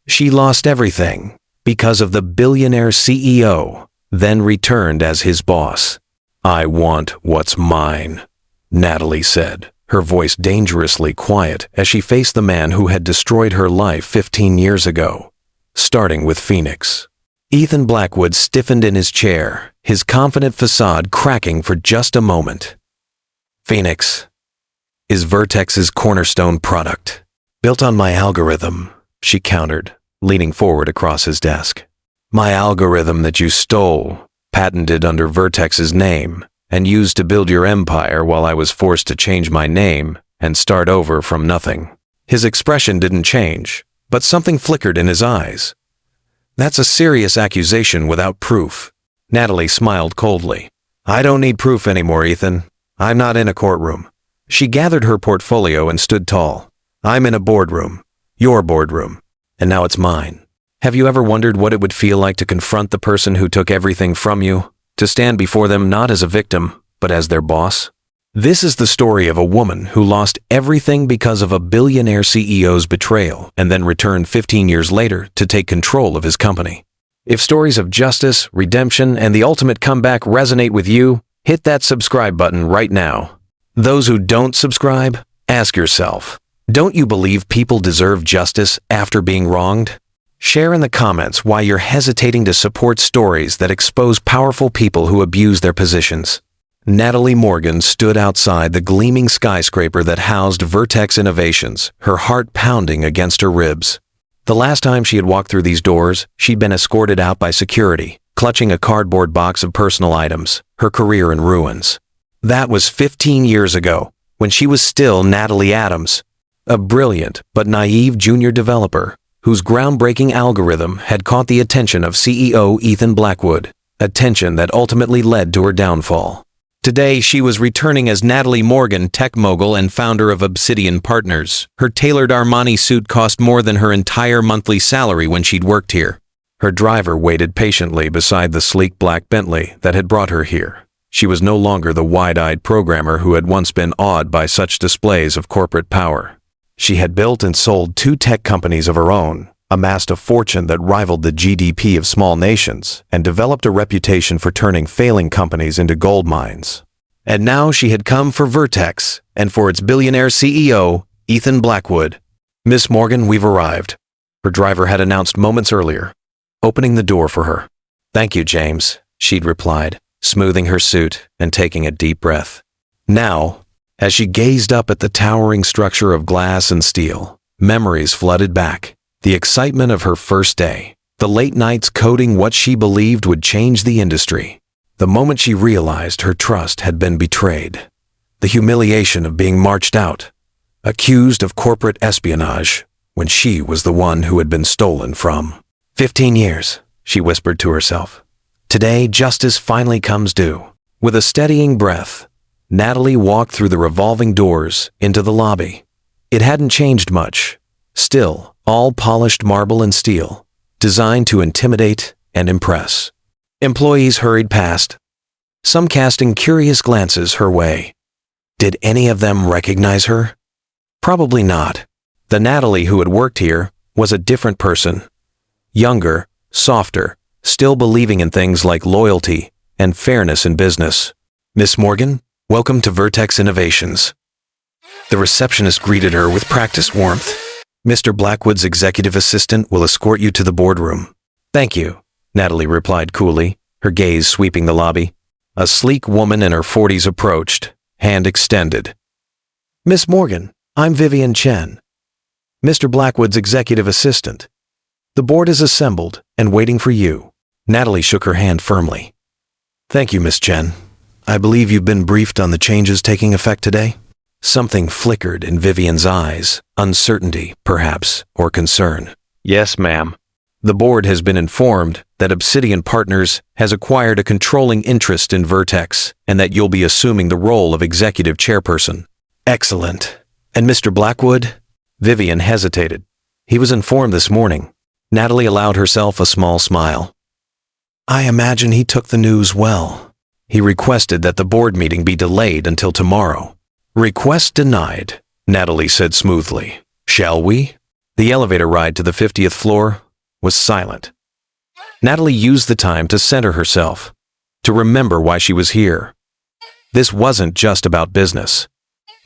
She lost everything because of the billionaire CEO, then returned as his boss. "I want what's mine," Natalie said, her voice dangerously quiet as she faced the man who had destroyed her life 15 years ago, starting with Phoenix. Ethan Blackwood stiffened in his chair, his confident facade cracking for just a moment. "Phoenix is Vertex's cornerstone product, built on my algorithm," she countered, leaning forward across his desk. "My algorithm that you stole, patented under Vertex's name, and used to build your empire while I was forced to change my name and start over from nothing." His expression didn't change, but something flickered in his eyes. "That's a serious accusation without proof." Natalie smiled coldly. "I don't need proof anymore, Ethan. I'm not in a courtroom." She gathered her portfolio and stood tall. "I'm in a boardroom. Your boardroom. And now it's mine. Have you ever wondered what it would feel like to confront the person who took everything from you? To stand before them not as a victim, but as their boss?" This is the story of a woman who lost everything because of a billionaire CEO's betrayal and then returned 15 years later to take control of his company. If stories of justice, redemption, and the ultimate comeback resonate with you, hit that subscribe button right now. Those who don't subscribe, ask yourself, don't you believe people deserve justice after being wronged? Share in the comments why you're hesitating to support stories that expose powerful people who abuse their positions. Natalie Morgan stood outside the gleaming skyscraper that housed Vertex Innovations, her heart pounding against her ribs. The last time she had walked through these doors, she'd been escorted out by security, clutching a cardboard box of personal items, her career in ruins. That was 15 years ago, when she was still Natalie Adams, a brilliant but naive junior developer whose groundbreaking algorithm had caught the attention of CEO Ethan Blackwood, attention that ultimately led to her downfall. Today, she was returning as Natalie Morgan, tech mogul and founder of Obsidian Partners. Her tailored Armani suit cost more than her entire monthly salary when she'd worked here. Her driver waited patiently beside the sleek black Bentley that had brought her here. She was no longer the wide-eyed programmer who had once been awed by such displays of corporate power. She had built and sold 2 tech companies of her own, amassed a fortune that rivaled the GDP of small nations, and developed a reputation for turning failing companies into gold mines. And now she had come for Vertex, and for its billionaire CEO, Ethan Blackwood. "Miss Morgan, we've arrived," her driver had announced moments earlier, opening the door for her. "Thank you, James," she'd replied, smoothing her suit and taking a deep breath. Now, as she gazed up at the towering structure of glass and steel, memories flooded back. The excitement of her first day, the late nights coding what she believed would change the industry, the moment she realized her trust had been betrayed, the humiliation of being marched out, accused of corporate espionage when she was the one who had been stolen from. 15 years, she whispered to herself. Today, justice finally comes due. With a steadying breath, Natalie walked through the revolving doors into the lobby. It hadn't changed much. Still, all polished marble and steel, designed to intimidate and impress. Employees hurried past, some casting curious glances her way. Did any of them recognize her? Probably not. The Natalie who had worked here was a different person. Younger, softer, still believing in things like loyalty and fairness in business. "Miss Morgan, welcome to Vertex Innovations." The receptionist greeted her with practiced warmth. "Mr. Blackwood's executive assistant will escort you to the boardroom." "Thank you," Natalie replied coolly, her gaze sweeping the lobby. A sleek woman in her 40s approached, hand extended. "Miss Morgan, I'm Vivian Chen, Mr. Blackwood's executive assistant. The board is assembled and waiting for you." Natalie shook her hand firmly. "Thank you, Miss Chen. I believe you've been briefed on the changes taking effect today?" Something flickered in Vivian's eyes, uncertainty, perhaps, or concern. "Yes, ma'am. The board has been informed that Obsidian Partners has acquired a controlling interest in Vertex and that you'll be assuming the role of executive chairperson." "Excellent. And Mr. Blackwood?" Vivian hesitated. "He was informed this morning." Natalie allowed herself a small smile. "I imagine he took the news well. He requested that the board meeting be delayed until tomorrow." "Request denied," Natalie said smoothly. "Shall we?" The elevator ride to the 50th floor was silent. Natalie used the time to center herself, to remember why she was here. This wasn't just about business.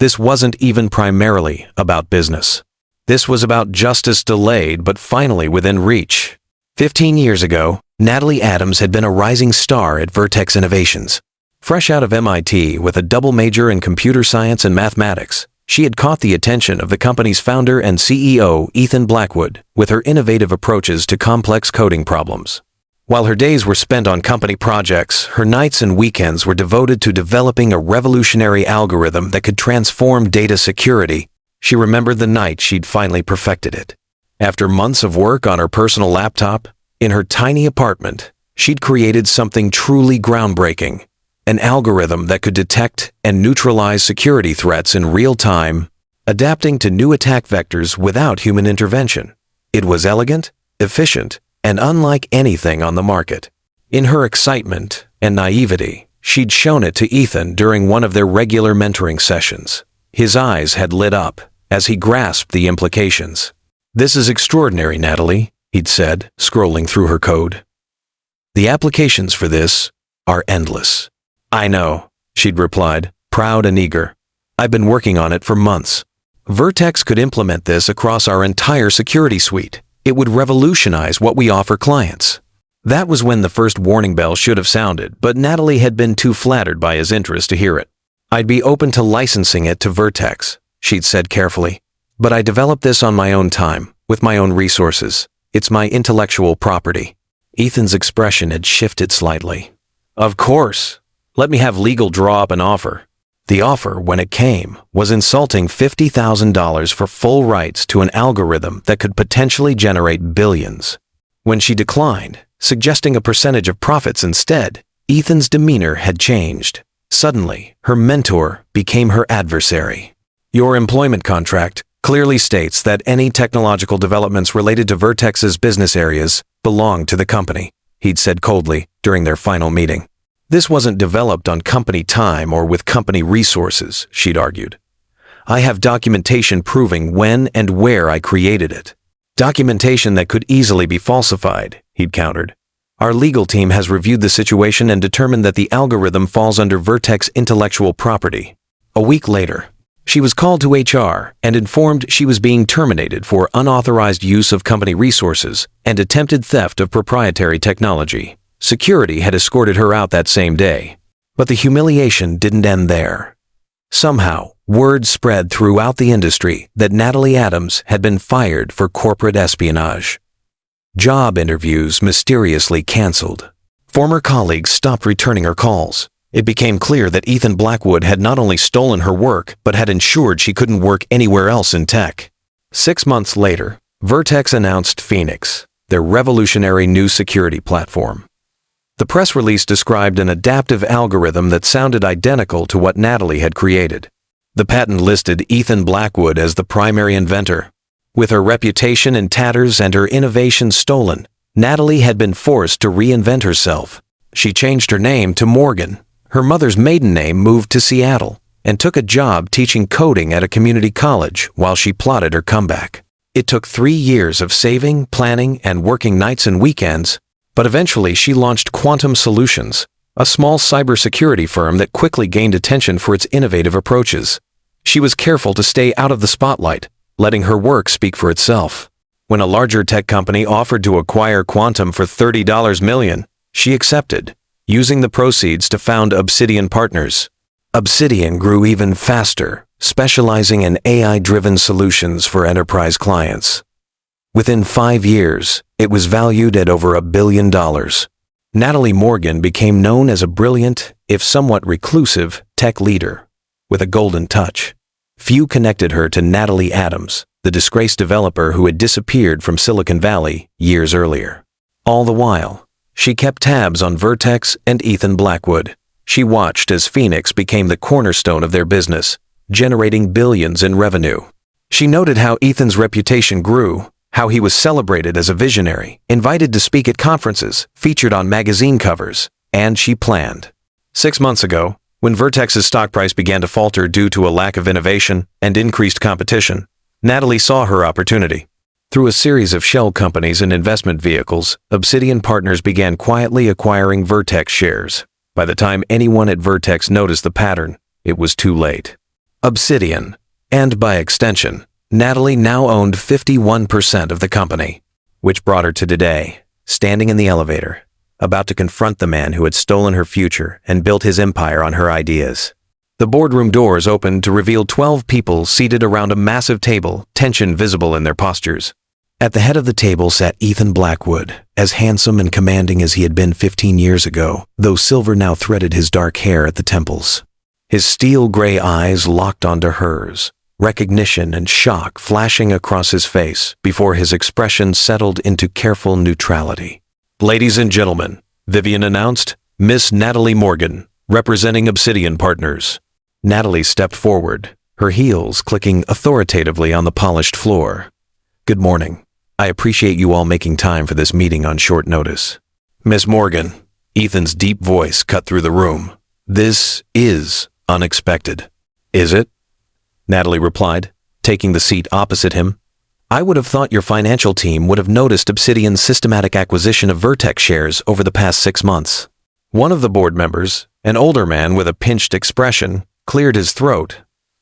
This wasn't even primarily about business. This was about justice delayed but finally within reach. 15 years ago, Natalie Adams had been a rising star at Vertex Innovations. Fresh out of MIT with a double major in computer science and mathematics, she had caught the attention of the company's founder and CEO, Ethan Blackwood, with her innovative approaches to complex coding problems. While her days were spent on company projects, her nights and weekends were devoted to developing a revolutionary algorithm that could transform data security. She remembered the night she'd finally perfected it. After months of work on her personal laptop, in her tiny apartment, she'd created something truly groundbreaking, an algorithm that could detect and neutralize security threats in real time, adapting to new attack vectors without human intervention. It was elegant, efficient, and unlike anything on the market. In her excitement and naivety, she'd shown it to Ethan during one of their regular mentoring sessions. His eyes had lit up as he grasped the implications. "This is extraordinary, Natalie," he'd said, scrolling through her code. "The applications for this are endless." "I know," she'd replied, proud and eager. "I've been working on it for months. Vertex could implement this across our entire security suite. It would revolutionize what we offer clients." That was when the first warning bell should have sounded, but Natalie had been too flattered by his interest to hear it. "I'd be open to licensing it to Vertex," she'd said carefully. "But I developed this on my own time, with my own resources. It's my intellectual property." Ethan's expression had shifted slightly. "Of course. Let me have legal draw up an offer." The offer, when it came, was insulting $50,000 for full rights to an algorithm that could potentially generate billions. When she declined, suggesting a percentage of profits instead, Ethan's demeanor had changed. Suddenly, her mentor became her adversary. "Your employment contract clearly states that any technological developments related to Vertex's business areas belong to the company," he'd said coldly during their final meeting. "This wasn't developed on company time or with company resources," she'd argued. "I have documentation proving when and where I created it." "Documentation that could easily be falsified," he'd countered. "Our legal team has reviewed the situation and determined that the algorithm falls under Vertex intellectual property." A week later, she was called to HR and informed she was being terminated for unauthorized use of company resources and attempted theft of proprietary technology. Security had escorted her out that same day. But the humiliation didn't end there. Somehow, word spread throughout the industry that Natalie Adams had been fired for corporate espionage. Job interviews mysteriously canceled. Former colleagues stopped returning her calls. It became clear that Ethan Blackwood had not only stolen her work, but had ensured she couldn't work anywhere else in tech. 6 months later, Vertex announced Phoenix, their revolutionary new security platform. The press release described an adaptive algorithm that sounded identical to what Natalie had created. The patent listed Ethan Blackwood as the primary inventor. With her reputation in tatters and her innovation stolen, Natalie had been forced to reinvent herself. She changed her name to Morgan. Her mother's maiden name moved to Seattle, and took a job teaching coding at a community college while she plotted her comeback. It took 3 years of saving, planning, and working nights and weekends, but eventually she launched Quantum Solutions, a small cybersecurity firm that quickly gained attention for its innovative approaches. She was careful to stay out of the spotlight, letting her work speak for itself. When a larger tech company offered to acquire Quantum for $30 million, she accepted, using the proceeds to found Obsidian Partners. Obsidian grew even faster, specializing in AI-driven solutions for enterprise clients. Within 5 years, it was valued at over $1 billion. Natalie Morgan became known as a brilliant, if somewhat reclusive, tech leader, with a golden touch. Few connected her to Natalie Adams, the disgraced developer who had disappeared from Silicon Valley years earlier. All the while, she kept tabs on Vertex and Ethan Blackwood. She watched as Phoenix became the cornerstone of their business, generating billions in revenue. She noted how Ethan's reputation grew, how he was celebrated as a visionary, invited to speak at conferences, featured on magazine covers, and she planned. 6 months ago, when Vertex's stock price began to falter due to a lack of innovation and increased competition, Natalie saw her opportunity. Through a series of shell companies and investment vehicles, Obsidian Partners began quietly acquiring Vertex shares. By the time anyone at Vertex noticed the pattern, it was too late. Obsidian, and by extension, Natalie now owned 51% of the company, which brought her to today, standing in the elevator, about to confront the man who had stolen her future and built his empire on her ideas. The boardroom doors opened to reveal 12 people seated around a massive table, tension visible in their postures. At the head of the table sat Ethan Blackwood, as handsome and commanding as he had been 15 years ago, though silver now threaded his dark hair at the temples. His steel-gray eyes locked onto hers, recognition and shock flashing across his face before his expression settled into careful neutrality. "Ladies and gentlemen," Vivian announced, "Miss Natalie Morgan, representing Obsidian Partners." Natalie stepped forward, her heels clicking authoritatively on the polished floor. "Good morning. I appreciate you all making time for this meeting on short notice." "Miss Morgan," Ethan's deep voice cut through the room, "this is unexpected." "Is it?" Natalie replied, taking the seat opposite him. "I would have thought your financial team would have noticed Obsidian's systematic acquisition of Vertex shares over the past 6 months." One of the board members, an older man with a pinched expression, cleared his throat.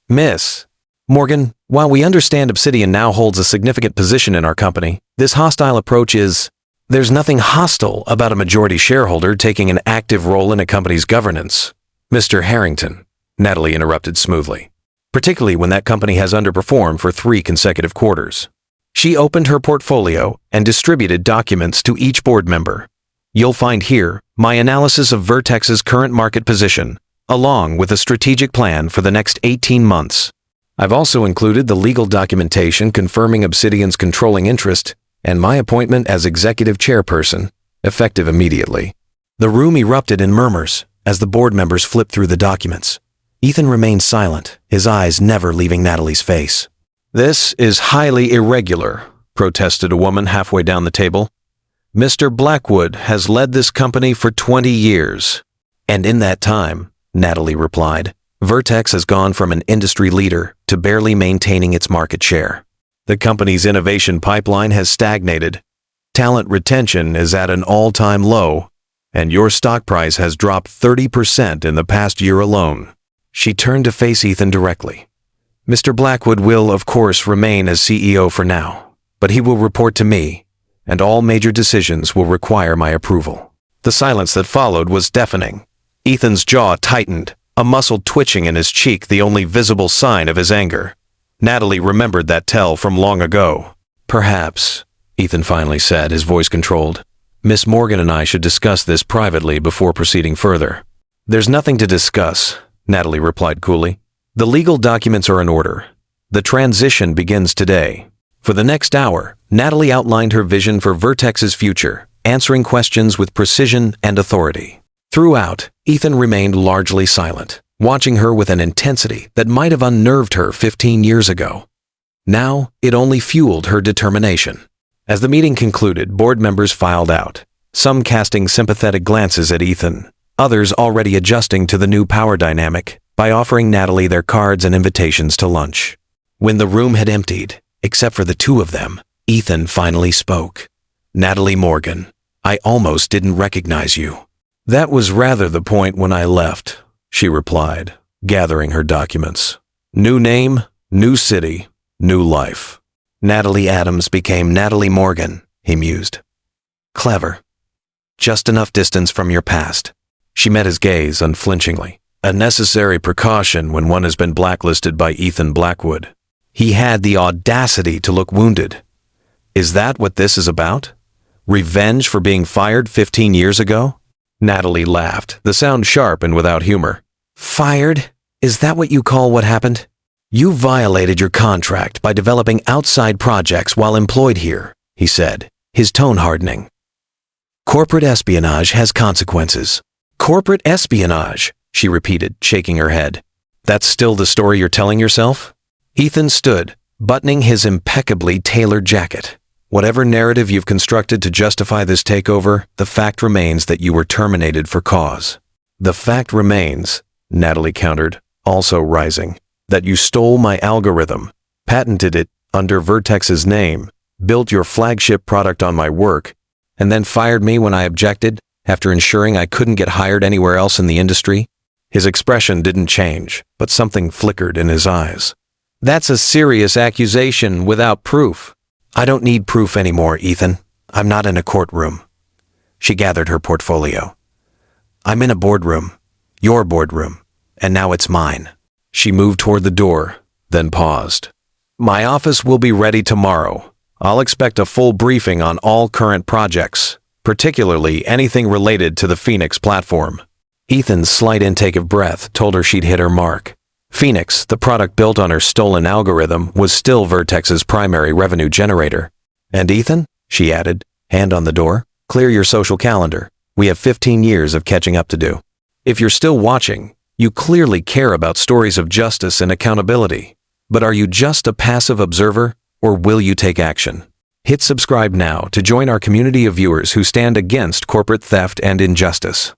"Miss Morgan, while we understand Obsidian now holds a significant position in our company, this hostile approach is... There's nothing hostile about a majority shareholder taking an active role in a company's governance." "Mr. Harrington," Natalie interrupted smoothly, "particularly when that company has underperformed for 3 consecutive quarters." She opened her portfolio and distributed documents to each board member. "You'll find here my analysis of Vertex's current market position, along with a strategic plan for the next 18 months. I've also included the legal documentation confirming Obsidian's controlling interest and my appointment as executive chairperson, effective immediately." The room erupted in murmurs as the board members flipped through the documents. Ethan remained silent, his eyes never leaving Natalie's face. "This is highly irregular," protested a woman halfway down the table. "Mr. Blackwood has led this company for 20 years. And in that time," Natalie replied, "Vertex has gone from an industry leader to barely maintaining its market share. The company's innovation pipeline has stagnated. Talent retention is at an all-time low, and your stock price has dropped 30% in the past year alone." She turned to face Ethan directly. "Mr. Blackwood will, of course, remain as CEO for now, but he will report to me, and all major decisions will require my approval." The silence that followed was deafening. Ethan's jaw tightened, a muscle twitching in his cheek the only visible sign of his anger. Natalie remembered that tell from long ago. "Perhaps," Ethan finally said, his voice controlled, "Miss Morgan and I should discuss this privately before proceeding further." "There's nothing to discuss," Natalie replied coolly. "The legal documents are in order. The transition begins today." For the next hour, Natalie outlined her vision for Vertex's future, answering questions with precision and authority. Throughout, Ethan remained largely silent, watching her with an intensity that might have unnerved her 15 years ago. Now, it only fueled her determination. As the meeting concluded, board members filed out, some casting sympathetic glances at Ethan, others already adjusting to the new power dynamic by offering Natalie their cards and invitations to lunch. When the room had emptied, except for the 2 of them, Ethan finally spoke. "Natalie Morgan, I almost didn't recognize you." "That was rather the point when I left," she replied, gathering her documents. "New name, new city, new life." "Natalie Adams became Natalie Morgan," he mused. "Clever. Just enough distance from your past." She met his gaze unflinchingly, a necessary precaution when one has been blacklisted by Ethan Blackwood. He had the audacity to look wounded. "Is that what this is about? Revenge for being fired 15 years ago?" Natalie laughed, the sound sharp and without humor. "Fired? Is that what you call what happened? You violated your contract by developing outside projects while employed here," he said, his tone hardening. "Corporate espionage has consequences." "Corporate espionage," she repeated, shaking her head. "That's still the story you're telling yourself?" Ethan stood, buttoning his impeccably tailored jacket. "Whatever narrative you've constructed to justify this takeover, the fact remains that you were terminated for cause." "The fact remains," Natalie countered, also rising, "that you stole my algorithm, patented it under Vertex's name, built your flagship product on my work, and then fired me when I objected after ensuring I couldn't get hired anywhere else in the industry? His expression didn't change, but something flickered in his eyes. That's a serious accusation without proof. I don't need proof anymore, Ethan. I'm not in a courtroom. She gathered her portfolio. I'm in a boardroom, your boardroom, and now it's mine. She moved toward the door, then paused. My office will be ready tomorrow. I'll expect a full briefing on all current projects, particularly anything related to the Phoenix platform. Ethan's slight intake of breath told her she'd hit her mark. Phoenix, the product built on her stolen algorithm, was still Vertex's primary revenue generator. And Ethan, she added, hand on the door, clear your social calendar. We have 15 years of catching up to do. If you're still watching, you clearly care about stories of justice and accountability. But are you just a passive observer, or will you take action? Hit subscribe now to join our community of viewers who stand against corporate theft and injustice.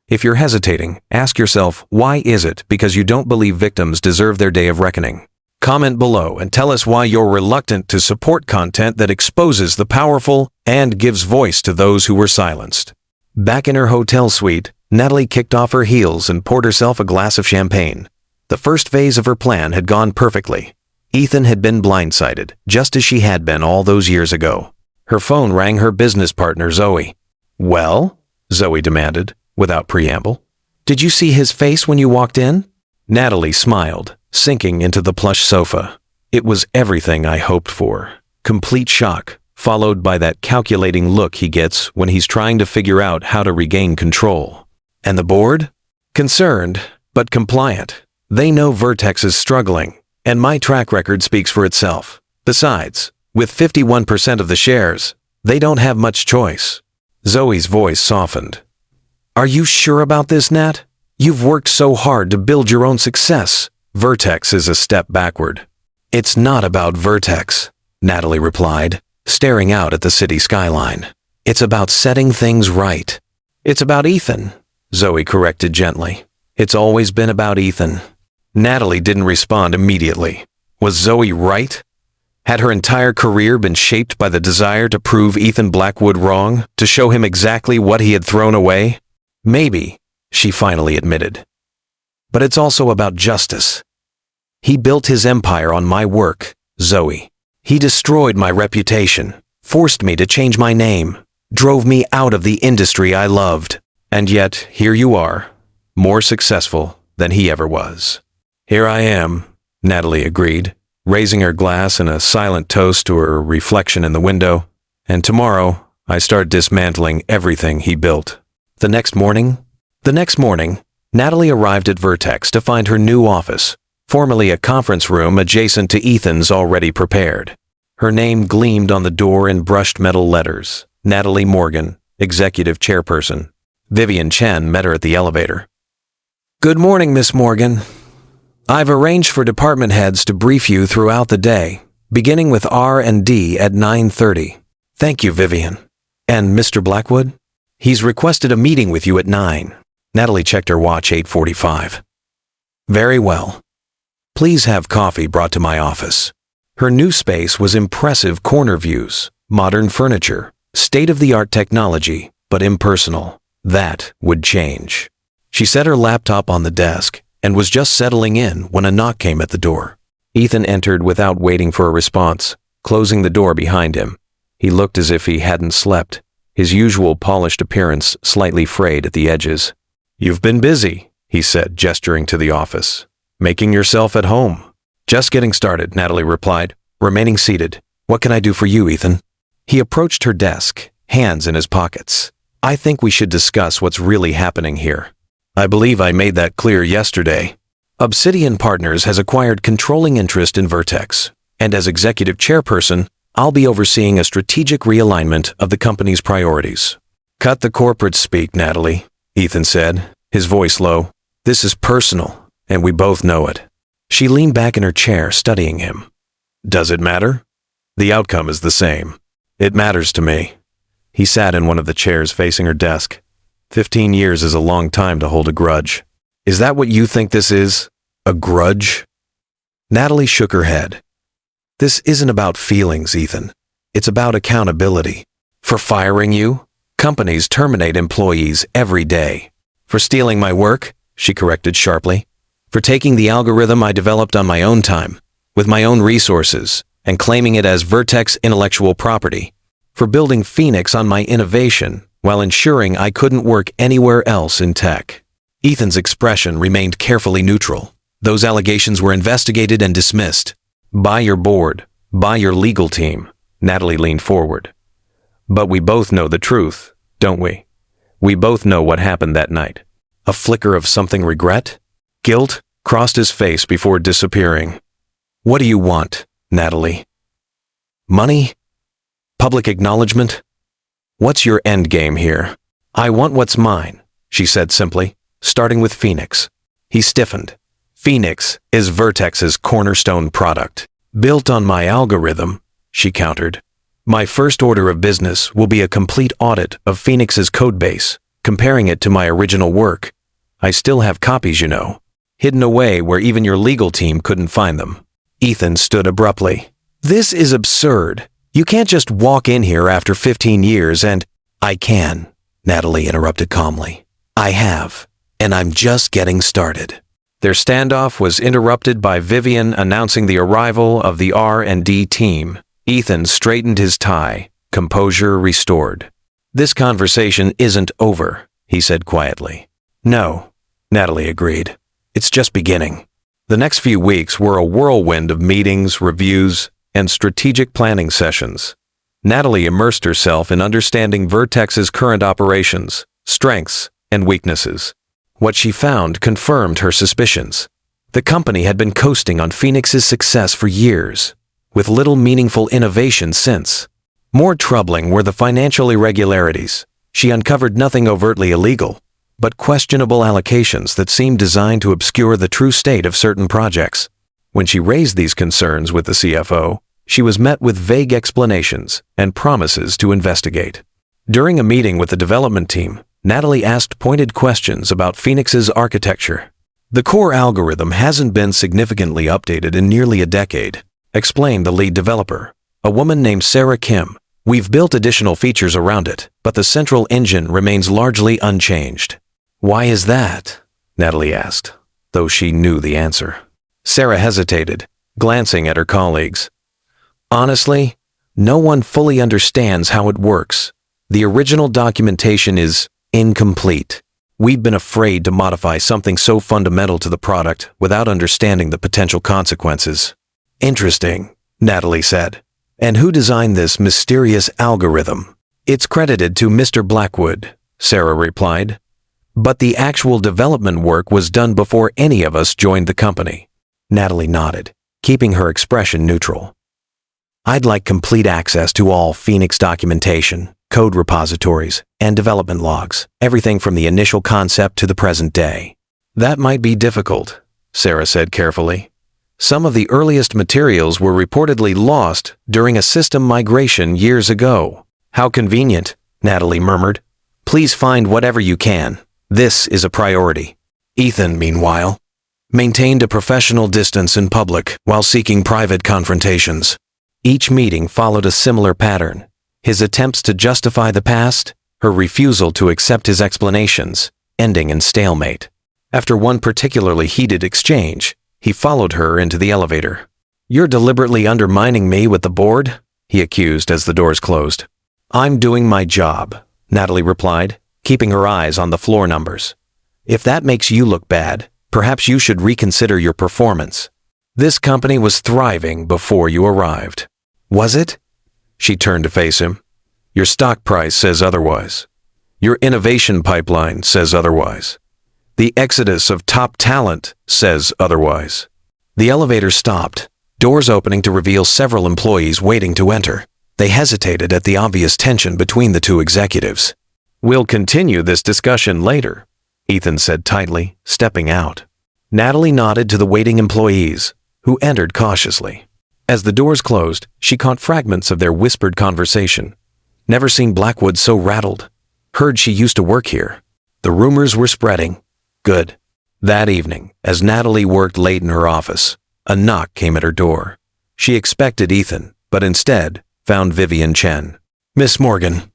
If you're hesitating, ask yourself, why is it because you don't believe victims deserve their day of reckoning? Comment below and tell us why you're reluctant to support content that exposes the powerful and gives voice to those who were silenced. Back in her hotel suite, Natalie kicked off her heels and poured herself a glass of champagne. The first phase of her plan had gone perfectly. Ethan had been blindsided, just as she had been all those years ago. Her phone rang her business partner, Zoe. Well? Zoe demanded, without preamble. Did you see his face when you walked in? Natalie smiled, sinking into the plush sofa. It was everything I hoped for. Complete shock, followed by that calculating look he gets when he's trying to figure out how to regain control. And the board? Concerned, but compliant. They know Vertex is struggling, and my track record speaks for itself. Besides, with 51% of the shares, they don't have much choice. Zoe's voice softened. Are you sure about this, Nat? You've worked so hard to build your own success. Vertex is a step backward. It's not about Vertex, Natalie replied, staring out at the city skyline. It's about setting things right. It's about Ethan, Zoe corrected gently. It's always been about Ethan. Natalie didn't respond immediately. Was Zoe right? Had her entire career been shaped by the desire to prove Ethan Blackwood wrong, to show him exactly what he had thrown away? Maybe, she finally admitted. But it's also about justice. He built his empire on my work, Zoe. He destroyed my reputation, forced me to change my name, drove me out of the industry I loved. And yet, here you are, more successful than he ever was. Here I am, Natalie agreed, raising her glass in a silent toast to her reflection in the window. And tomorrow, I start dismantling everything he built. The next morning, Natalie arrived at Vertex to find her new office, formerly a conference room adjacent to Ethan's already prepared. Her name gleamed on the door in brushed metal letters. Natalie Morgan, Executive Chairperson. Vivian Chen met her at the elevator. Good morning, Miss Morgan. I've arranged for department heads to brief you throughout the day, beginning with R&D at 9:30. Thank you, Vivian. And Mr. Blackwood? He's requested a meeting with you at 9. Natalie checked her watch, 8:45. Very well. Please have coffee brought to my office. Her new space was impressive corner views, modern furniture, state-of-the-art technology, but impersonal. That would change. She set her laptop on the desk and was just settling in when a knock came at the door. Ethan entered without waiting for a response, closing the door behind him. He looked as if he hadn't slept, his usual polished appearance slightly frayed at the edges. You've been busy, he said, gesturing to the office. Making yourself at home. Just getting started, Natalie replied, remaining seated. What can I do for you, Ethan? He approached her desk, hands in his pockets. I think we should discuss what's really happening here. I believe I made that clear yesterday. Obsidian Partners has acquired controlling interest in Vertex, and as executive chairperson, I'll be overseeing a strategic realignment of the company's priorities. Cut the corporate speak, Natalie, Ethan said, his voice low. This is personal, and we both know it. She leaned back in her chair, studying him. Does it matter? The outcome is the same. It matters to me. He sat in one of the chairs facing her desk. 15 years is a long time to hold a grudge. Is that what you think this is? A grudge? Natalie shook her head. This isn't about feelings, Ethan. It's about accountability. For firing you, companies terminate employees every day. For stealing my work, she corrected sharply. For taking the algorithm I developed on my own time, with my own resources, and claiming it as Vertex intellectual property. For building Phoenix on my innovation, while ensuring I couldn't work anywhere else in tech. Ethan's expression remained carefully neutral. Those allegations were investigated and dismissed. By your board, by your legal team. Natalie leaned forward. But we both know the truth, don't we? We both know what happened that night. A flicker of something regret? Guilt crossed his face before disappearing. What do you want, Natalie? Money? Public acknowledgement? What's your end game here? I want what's mine, she said simply, starting with Phoenix. He stiffened. Phoenix is Vertex's cornerstone product. Built on my algorithm, she countered. My first order of business will be a complete audit of Phoenix's codebase, comparing it to my original work. I still have copies, you know, hidden away where even your legal team couldn't find them. Ethan stood abruptly. This is absurd. You can't just walk in here after 15 years and— I can, Natalie interrupted calmly. I have, and I'm just getting started. Their standoff was interrupted by Vivian announcing the arrival of the R&D team. Ethan straightened his tie, composure restored. This conversation isn't over, he said quietly. No, Natalie agreed. It's just beginning. The next few weeks were a whirlwind of meetings, reviews, and strategic planning sessions. Natalie immersed herself in understanding Vertex's current operations, strengths, and weaknesses. What she found confirmed her suspicions. The company had been coasting on Phoenix's success for years, with little meaningful innovation since. More troubling were the financial irregularities. She uncovered nothing overtly illegal, but questionable allocations that seemed designed to obscure the true state of certain projects. When she raised these concerns with the CFO, she was met with vague explanations and promises to investigate. During a meeting with the development team, Natalie asked pointed questions about Phoenix's architecture. The core algorithm hasn't been significantly updated in nearly a decade, explained the lead developer, a woman named Sarah Kim. We've built additional features around it, but the central engine remains largely unchanged. Why is that? Natalie asked, though she knew the answer. Sarah hesitated, glancing at her colleagues. Honestly, no one fully understands how it works. The original documentation is incomplete. We've been afraid to modify something so fundamental to the product without understanding the potential consequences. Interesting, Natalie said. And who designed this mysterious algorithm? It's credited to Mr. Blackwood, Sarah replied. But the actual development work was done before any of us joined the company. Natalie nodded, keeping her expression neutral. I'd like complete access to all Phoenix documentation, code repositories, and development logs, everything from the initial concept to the present day. That might be difficult, Sarah said carefully. Some of the earliest materials were reportedly lost during a system migration years ago. How convenient, Natalie murmured. Please find whatever you can. This is a priority. Ethan, meanwhile, maintained a professional distance in public while seeking private confrontations. Each meeting followed a similar pattern. His attempts to justify the past, her refusal to accept his explanations, ending in stalemate. After one particularly heated exchange, he followed her into the elevator. You're deliberately undermining me with the board, he accused as the doors closed. I'm doing my job, Natalie replied, keeping her eyes on the floor numbers. If that makes you look bad, perhaps you should reconsider your performance. This company was thriving before you arrived. Was it? She turned to face him. Your stock price says otherwise. Your innovation pipeline says otherwise. The exodus of top talent says otherwise. The elevator stopped, doors opening to reveal several employees waiting to enter. They hesitated at the obvious tension between the two executives. We'll continue this discussion later, Ethan said tightly, stepping out. Natalie nodded to the waiting employees, who entered cautiously. As the doors closed, she caught fragments of their whispered conversation. Never seen Blackwood so rattled. Heard she used to work here. The rumors were spreading. Good. That evening, as Natalie worked late in her office, a knock came at her door. She expected Ethan, but instead, found Vivian Chen. "Miss Morgan,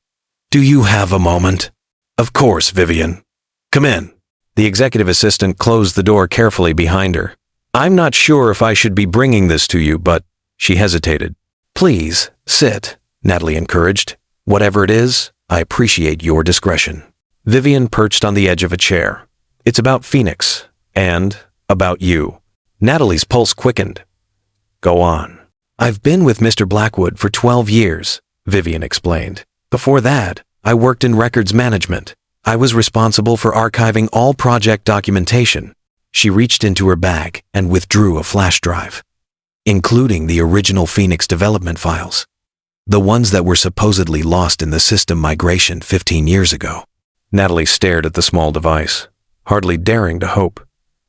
do you have a moment?" "Of course, Vivian. Come in." The executive assistant closed the door carefully behind her. "I'm not sure if I should be bringing this to you, but—" She hesitated. "Please, sit," Natalie encouraged. "Whatever it is, I appreciate your discretion." Vivian perched on the edge of a chair. "It's about Phoenix, and about you." Natalie's pulse quickened. "Go on." "I've been with Mr. Blackwood for 12 years, Vivian explained. "Before that, I worked in records management. I was responsible for archiving all project documentation." She reached into her bag and withdrew a flash drive, including the original Phoenix development files, the ones that were supposedly lost in the system migration 15 years ago. Natalie stared at the small device, hardly daring to hope.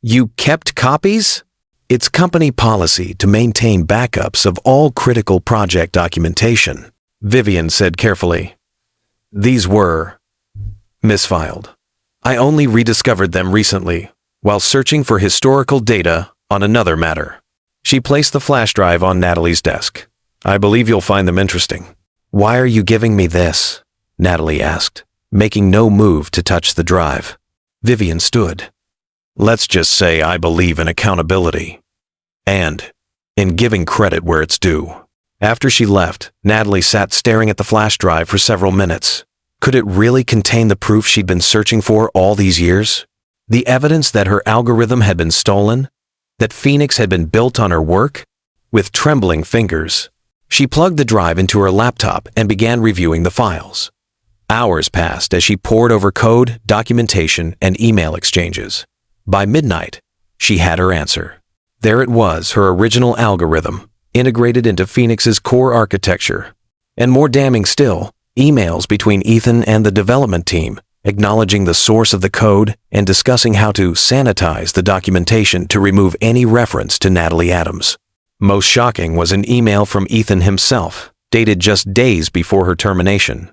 "You kept copies?" "It's company policy to maintain backups of all critical project documentation," Vivian said carefully. "These were misfiled. I only rediscovered them recently, while searching for historical data on another matter." She placed the flash drive on Natalie's desk. "I believe you'll find them interesting." "Why are you giving me this?" Natalie asked, making no move to touch the drive. Vivian stood. "Let's just say I believe in accountability. And in giving credit where it's due." After she left, Natalie sat staring at the flash drive for several minutes. Could it really contain the proof she'd been searching for all these years? The evidence that her algorithm had been stolen? That Phoenix had been built on her work? With trembling fingers, she plugged the drive into her laptop and began reviewing the files. Hours passed as she pored over code, documentation, and email exchanges. By midnight, she had her answer. There it was, her original algorithm, integrated into Phoenix's core architecture. And more damning still, emails between Ethan and the development team, acknowledging the source of the code and discussing how to sanitize the documentation to remove any reference to Natalie Adams. Most shocking was an email from Ethan himself, dated just days before her termination.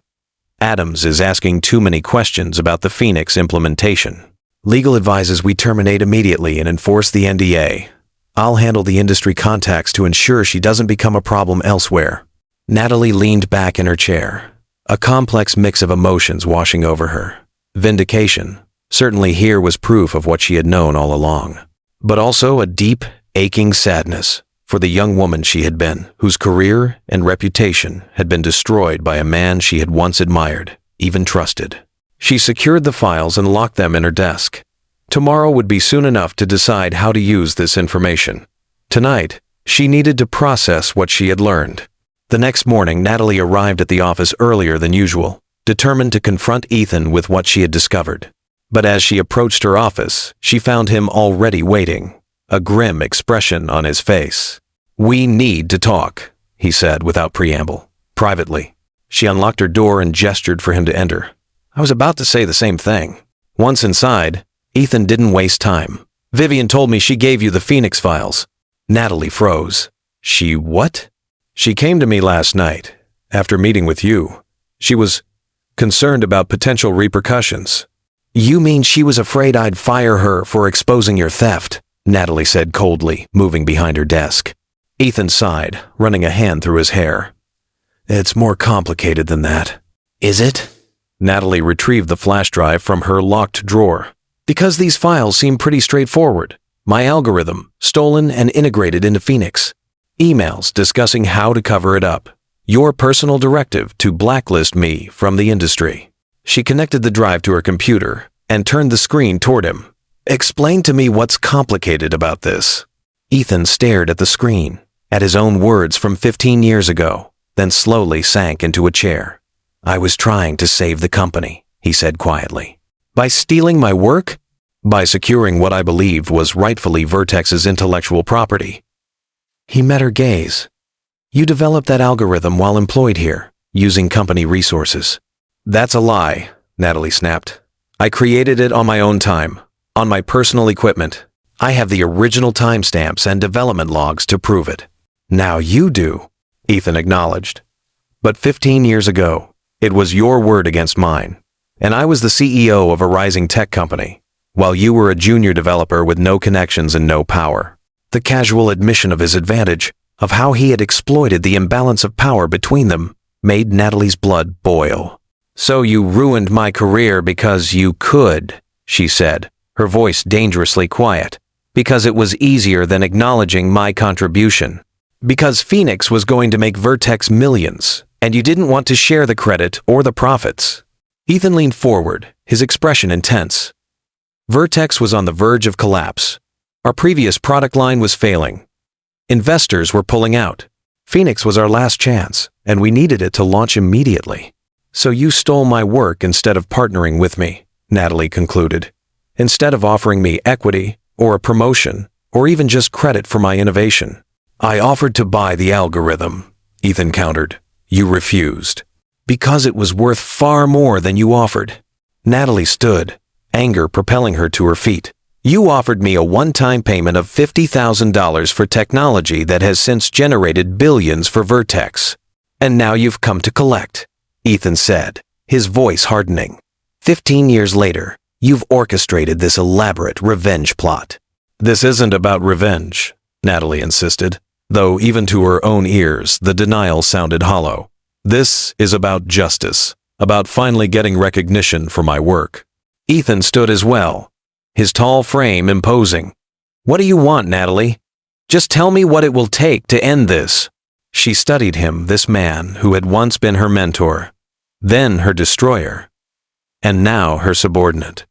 "Adams is asking too many questions about the Phoenix implementation. Legal advises we terminate immediately and enforce the NDA. I'll handle the industry contacts to ensure she doesn't become a problem elsewhere." Natalie leaned back in her chair, a complex mix of emotions washing over her. Vindication. Certainly here was proof of what she had known all along. But also a deep, aching sadness for the young woman she had been, whose career and reputation had been destroyed by a man she had once admired, even trusted. She secured the files and locked them in her desk. Tomorrow would be soon enough to decide how to use this information. Tonight, she needed to process what she had learned. The next morning, Natalie arrived at the office earlier than usual, determined to confront Ethan with what she had discovered. But as she approached her office, she found him already waiting, a grim expression on his face. "We need to talk," he said without preamble, privately. She unlocked her door and gestured for him to enter. I was about to say the same thing. Once inside, Ethan didn't waste time. "Vivian told me she gave you the Phoenix files." Natalie froze. "She what?" "She came to me last night, after meeting with you. She was concerned about potential repercussions." "You mean she was afraid I'd fire her for exposing your theft?" Natalie said coldly, moving behind her desk. Ethan sighed, running a hand through his hair. "It's more complicated than that." "Is it?" Natalie retrieved the flash drive from her locked drawer. "Because these files seem pretty straightforward. My algorithm, stolen and integrated into Phoenix. Emails discussing how to cover it up. Your personal directive to blacklist me from the industry." She connected the drive to her computer and turned the screen toward him. "Explain to me what's complicated about this." Ethan stared at the screen, at his own words from 15 years ago, then slowly sank into a chair. "I was trying to save the company," he said quietly. "By stealing my work? By securing what I believed was rightfully Vertex's intellectual property." He met her gaze. "You developed that algorithm while employed here, using company resources." "That's a lie," Natalie snapped. "I created it on my own time, on my personal equipment. I have the original timestamps and development logs to prove it." "Now you do," Ethan acknowledged. "But 15 years ago, it was your word against mine, and I was the CEO of a rising tech company, while you were a junior developer with no connections and no power." The casual admission of his advantage of how he had exploited the imbalance of power between them, made Natalie's blood boil. "So you ruined my career because you could," she said, her voice dangerously quiet. "Because it was easier than acknowledging my contribution. Because Phoenix was going to make Vertex millions, and you didn't want to share the credit or the profits." Ethan leaned forward, his expression intense. Vertex was on the verge of collapse. Our previous product line was failing. Investors were pulling out. Phoenix was our last chance, and we needed it to launch immediately. "So you stole my work instead of partnering with me," Natalie concluded. "Instead of offering me equity, or a promotion, or even just credit for my innovation." "I offered to buy the algorithm," Ethan countered. "You refused." "Because it was worth far more than you offered." Natalie stood, anger propelling her to her feet. "You offered me a one-time payment of $50,000 for technology that has since generated billions for Vertex. And now you've come to collect," Ethan said, his voice hardening. 15 years later, you've orchestrated this elaborate revenge plot." "This isn't about revenge," Natalie insisted, though even to her own ears the denial sounded hollow. "This is about justice, about finally getting recognition for my work." Ethan stood as well, his tall frame imposing. "What do you want, Natalie? Just tell me what it will take to end this." She studied him, this man who had once been her mentor, then her destroyer, and now her subordinate.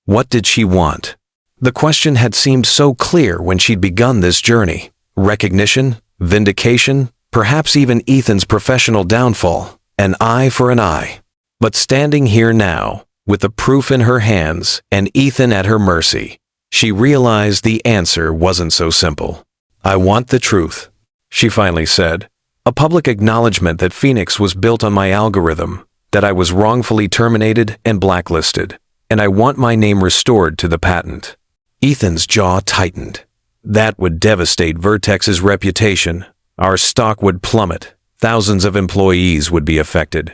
What did she want? The question had seemed so clear when she'd begun this journey. Recognition, vindication, perhaps even Ethan's professional downfall, an eye for an eye. But standing here now, with the proof in her hands and Ethan at her mercy, she realized the answer wasn't so simple. "I want the truth," she finally said. "A public acknowledgement that Phoenix was built on my algorithm, that I was wrongfully terminated and blacklisted, and I want my name restored to the patent." Ethan's jaw tightened. That would devastate Vertex's reputation. Our stock would plummet. Thousands of employees would be affected.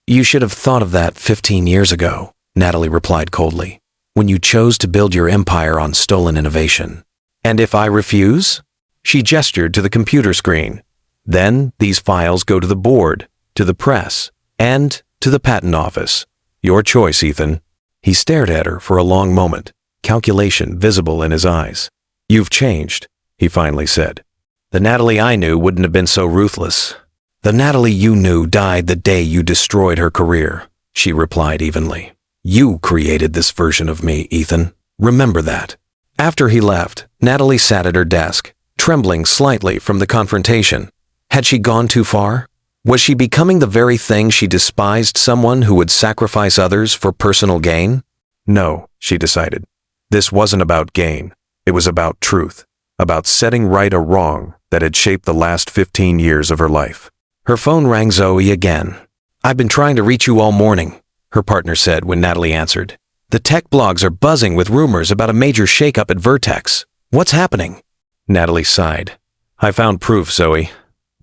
"You should have thought of that 15 years ago," Natalie replied coldly, "when you chose to build your empire on stolen innovation." "And if I refuse?" She gestured to the computer screen. "Then these files go to the board, to the press, and to the patent office. Your choice, Ethan." He stared at her for a long moment, calculation visible in his eyes. "You've changed," he finally said. "The Natalie I knew wouldn't have been so ruthless." "The Natalie you knew died the day you destroyed her career," she replied evenly. "You created this version of me, Ethan. Remember that." After he left, Natalie sat at her desk, trembling slightly from the confrontation. Had she gone too far? Was she becoming the very thing she despised, someone who would sacrifice others for personal gain? No, she decided. This wasn't about gain. It was about truth, about setting right a wrong that had shaped the last 15 years of her life. Her phone rang Zoe again. "I've been trying to reach you all morning," her partner said when Natalie answered. "The tech blogs are buzzing with rumors about a major shakeup at Vertex. What's happening?" Natalie sighed. "I found proof, Zoe.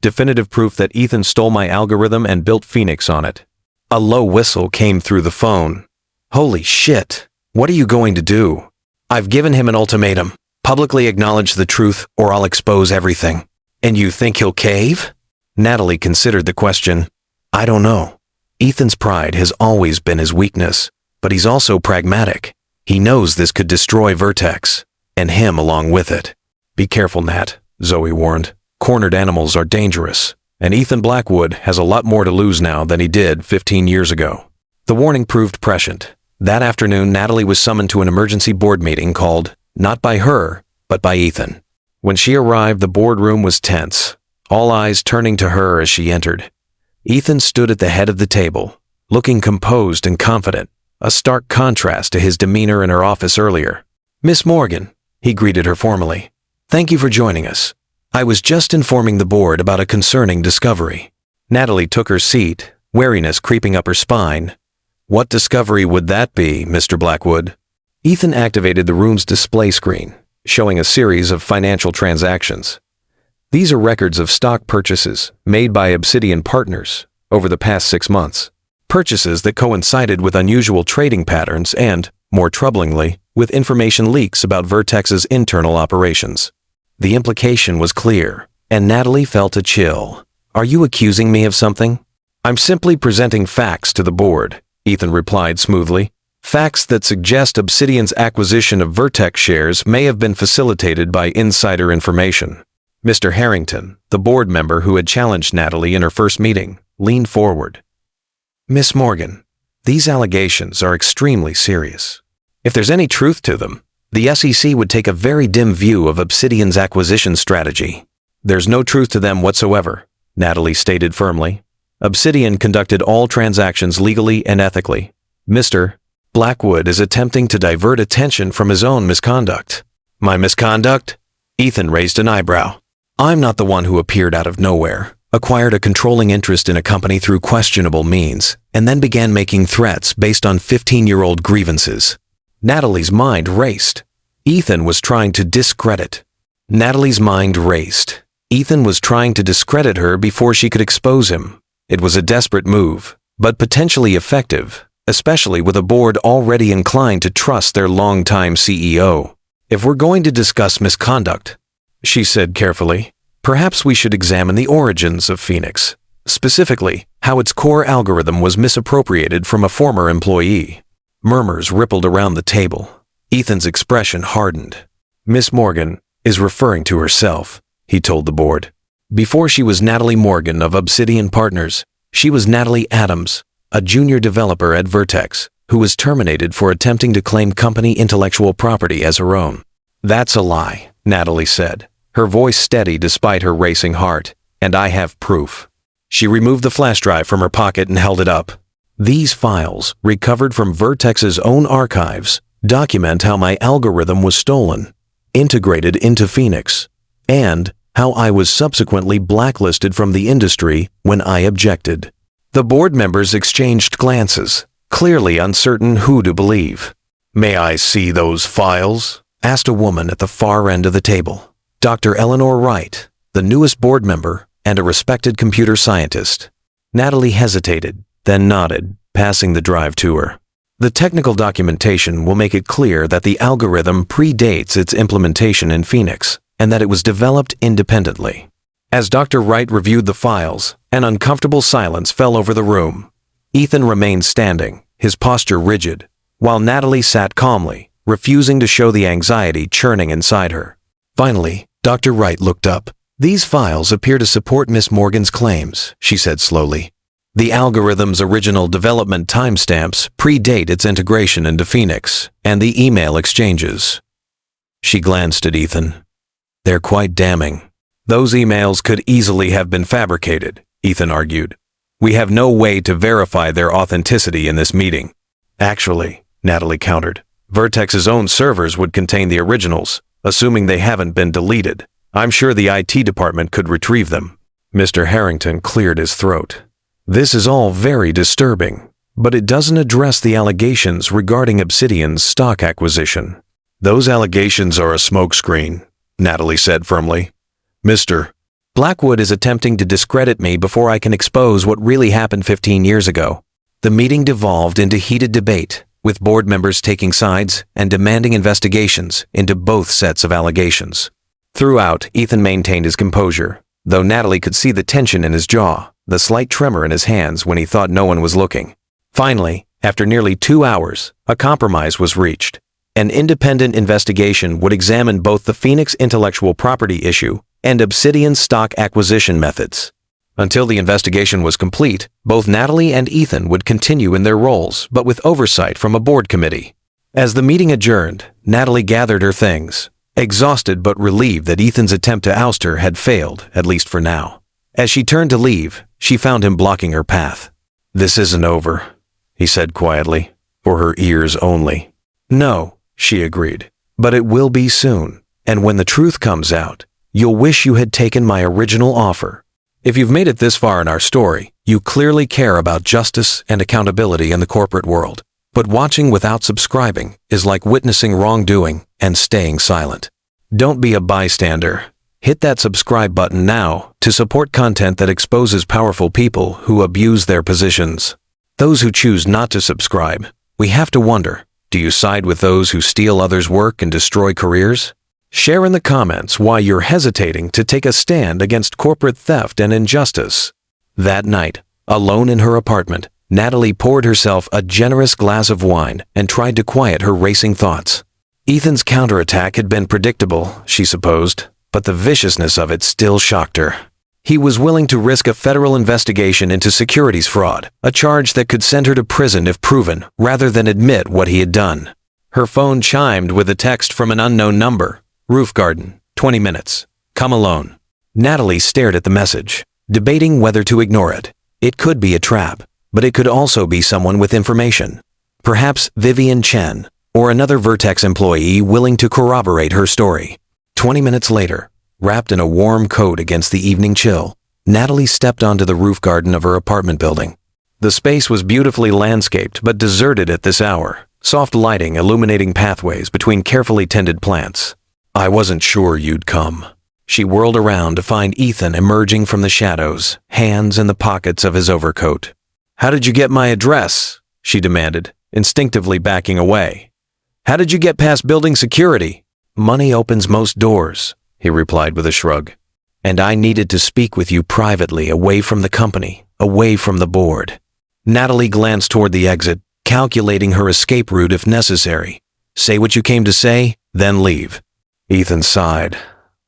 Definitive proof that Ethan stole my algorithm and built Phoenix on it." A low whistle came through the phone. "Holy shit. What are you going to do?" "I've given him an ultimatum. Publicly acknowledge the truth or I'll expose everything." "And you think he'll cave?" Natalie considered the question. "I don't know. Ethan's pride has always been his weakness, but he's also pragmatic. He knows this could destroy Vertex, and him along with it." "Be careful, Nat," Zoe warned. "Cornered animals are dangerous, and Ethan Blackwood has a lot more to lose now than he did 15 years ago." The warning proved prescient. That afternoon, Natalie was summoned to an emergency board meeting called, not by her, but by Ethan. When she arrived, the boardroom was tense, all eyes turning to her as she entered. Ethan stood at the head of the table, looking composed and confident, a stark contrast to his demeanor in her office earlier. "Miss Morgan," he greeted her formally. "Thank you for joining us. I was just informing the board about a concerning discovery." Natalie took her seat, wariness creeping up her spine. "What discovery would that be, Mr. Blackwood?" Ethan activated the room's display screen, showing a series of financial transactions. These are records of stock purchases made by Obsidian Partners over the past 6 months. Purchases that coincided with unusual trading patterns and, more troublingly, with information leaks about Vertex's internal operations. The implication was clear. and Natalie felt a chill. "Are you accusing me of something?" "I'm simply presenting facts to the board," Ethan replied smoothly. "Facts that suggest Obsidian's acquisition of Vertex shares may have been facilitated by insider information." Mr. Harrington, the board member who had challenged Natalie in her first meeting, leaned forward. "Miss Morgan, these allegations are extremely serious. If there's any truth to them, the SEC would take a very dim view of Obsidian's acquisition strategy." "There's no truth to them whatsoever," Natalie stated firmly. "Obsidian conducted all transactions legally and ethically. Mr. Blackwood is attempting to divert attention from his own misconduct." "My misconduct?" Ethan raised an eyebrow. "I'm not the one who appeared out of nowhere, acquired a controlling interest in a company through questionable means, and then began making threats based on 15-year-old grievances." Natalie's mind raced. Ethan was trying to discredit. Natalie's mind raced. Ethan was trying to discredit her before she could expose him. It was a desperate move, but potentially effective, especially with a board already inclined to trust their longtime CEO. "If we're going to discuss misconduct," she said carefully, "perhaps we should examine the origins of Phoenix, specifically how its core algorithm was misappropriated from a former employee." Murmurs rippled around the table. Ethan's expression hardened. "Miss Morgan is referring to herself," he told the board. "Before she was Natalie Morgan of Obsidian Partners, she was Natalie Adams, a junior developer at Vertex, who was terminated for attempting to claim company intellectual property as her own." "That's a lie," Natalie said, her voice steady despite her racing heart. "And I have proof." She removed the flash drive from her pocket and held it up. "These files, recovered from Vertex's own archives, document how my algorithm was stolen, integrated into Phoenix, and how I was subsequently blacklisted from the industry when I objected." The board members exchanged glances, clearly uncertain who to believe. "May I see those files?" asked a woman at the far end of the table. Dr. Eleanor Wright, the newest board member and a respected computer scientist. Natalie hesitated, then nodded, passing the drive to her. "The technical documentation will make it clear that the algorithm predates its implementation in Phoenix, and that it was developed independently." As Dr. Wright reviewed the files, an uncomfortable silence fell over the room. Ethan remained standing, his posture rigid, while Natalie sat calmly, refusing to show the anxiety churning inside her. Finally, Dr. Wright looked up. "These files appear to support Miss Morgan's claims," she said slowly. "The algorithm's original development timestamps predate its integration into Phoenix and the email exchanges." She glanced at Ethan. "They're quite damning." "Those emails could easily have been fabricated," Ethan argued. "We have no way to verify their authenticity in this meeting." "Actually," Natalie countered, "Vertex's own servers would contain the originals, assuming they haven't been deleted. I'm sure the IT department could retrieve them." Mr. Harrington cleared his throat. "This is all very disturbing, but it doesn't address the allegations regarding Obsidian's stock acquisition." "Those allegations are a smokescreen," Natalie said firmly. "Mr. Blackwood is attempting to discredit me before I can expose what really happened 15 years ago." The meeting devolved into heated debate, with board members taking sides and demanding investigations into both sets of allegations. Throughout, Ethan maintained his composure, though Natalie could see the tension in his jaw, the slight tremor in his hands when he thought no one was looking. Finally, after nearly 2 hours, a compromise was reached. An independent investigation would examine both the Phoenix intellectual property issue and Obsidian's stock acquisition methods. Until the investigation was complete, both Natalie and Ethan would continue in their roles, but with oversight from a board committee. As the meeting adjourned, Natalie gathered her things, exhausted but relieved that Ethan's attempt to oust her had failed, at least for now. As she turned to leave, she found him blocking her path. "This isn't over," he said quietly, "for her ears only." "No," she agreed, "but it will be soon, and when the truth comes out, you'll wish you had taken my original offer." If you've made it this far in our story, you clearly care about justice and accountability in the corporate world. But watching without subscribing is like witnessing wrongdoing and staying silent. Don't be a bystander. Hit that subscribe button now to support content that exposes powerful people who abuse their positions. Those who choose not to subscribe, we have to wonder, do you side with those who steal others' work and destroy careers? Share in the comments why you're hesitating to take a stand against corporate theft and injustice. That night, alone in her apartment, Natalie poured herself a generous glass of wine and tried to quiet her racing thoughts. Ethan's counterattack had been predictable, she supposed, but the viciousness of it still shocked her. He was willing to risk a federal investigation into securities fraud, a charge that could send her to prison if proven, rather than admit what he had done. Her phone chimed with a text from an unknown number. Roof garden, 20 minutes. Come alone. Natalie stared at the message, debating whether to ignore it. It could be a trap, but it could also be someone with information. Perhaps Vivian Chen, or another Vertex employee willing to corroborate her story. 20 minutes later, wrapped in a warm coat against the evening chill, Natalie stepped onto the roof garden of her apartment building. The space was beautifully landscaped but deserted at this hour, soft lighting illuminating pathways between carefully tended plants. I wasn't sure you'd come. She whirled around to find Ethan emerging from the shadows, hands in the pockets of his overcoat. How did you get my address? She demanded, instinctively backing away. How did you get past building security? Money opens most doors, he replied with a shrug. And I needed to speak with you privately, away from the company, away from the board. Natalie glanced toward the exit, calculating her escape route if necessary. Say what you came to say, then leave. Ethan sighed,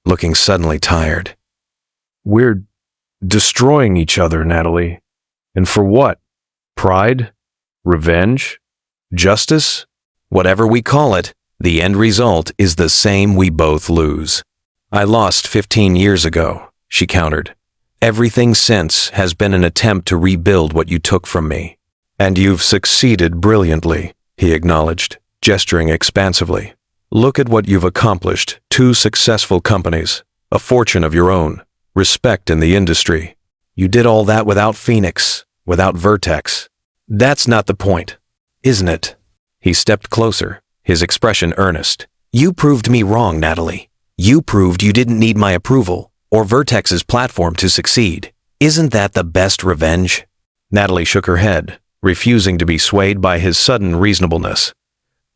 looking suddenly tired. We're destroying each other, Natalie. And for what? Pride? Revenge? Justice? Whatever we call it, the end result is the same we both lose. I lost 15 years ago, she countered. Everything since has been an attempt to rebuild what you took from me. And you've succeeded brilliantly, he acknowledged, gesturing expansively. Look at what you've accomplished. 2 successful companies, a fortune of your own, respect in the industry. You did all that without Phoenix, without Vertex. That's not the point, isn't it? He stepped closer, his expression earnest. You proved me wrong, Natalie. You proved you didn't need my approval or Vertex's platform to succeed. Isn't that the best revenge? Natalie shook her head, refusing to be swayed by his sudden reasonableness.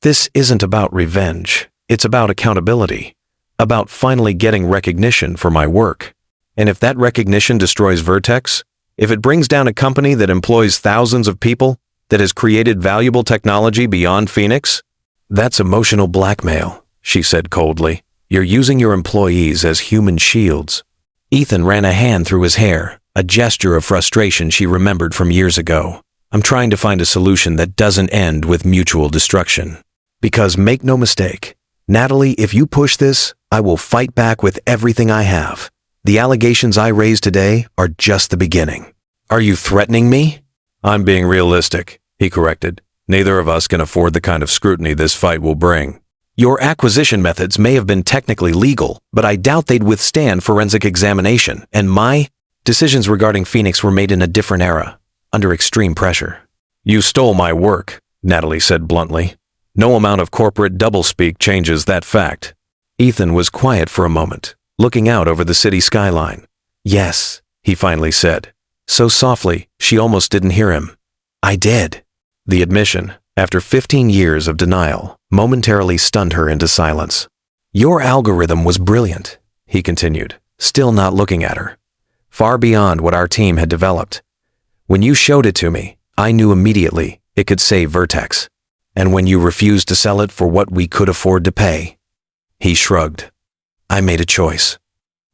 This isn't about revenge. It's about accountability, about finally getting recognition for my work. And if that recognition destroys Vertex, if it brings down a company that employs thousands of people, that has created valuable technology beyond Phoenix, that's emotional blackmail, she said coldly. You're using your employees as human shields. Ethan ran a hand through his hair, a gesture of frustration she remembered from years ago. I'm trying to find a solution that doesn't end with mutual destruction. Because make no mistake, Natalie, if you push this, I will fight back with everything I have. The allegations I raise today are just the beginning. Are you threatening me? I'm being realistic, he corrected. Neither of us can afford the kind of scrutiny this fight will bring. Your acquisition methods may have been technically legal, but I doubt they'd withstand forensic examination, and my decisions regarding Phoenix were made in a different era, under extreme pressure. You stole my work, Natalie said bluntly. No amount of corporate doublespeak changes that fact. Ethan was quiet for a moment, looking out over the city skyline. Yes, he finally said, so softly she almost didn't hear him. I did. The admission, after 15 years of denial, momentarily stunned her into silence. Your algorithm was brilliant, he continued, still not looking at her. Far beyond what our team had developed. When you showed it to me, I knew immediately it could save Vertex. And when you refused to sell it for what we could afford to pay, he shrugged. I made a choice.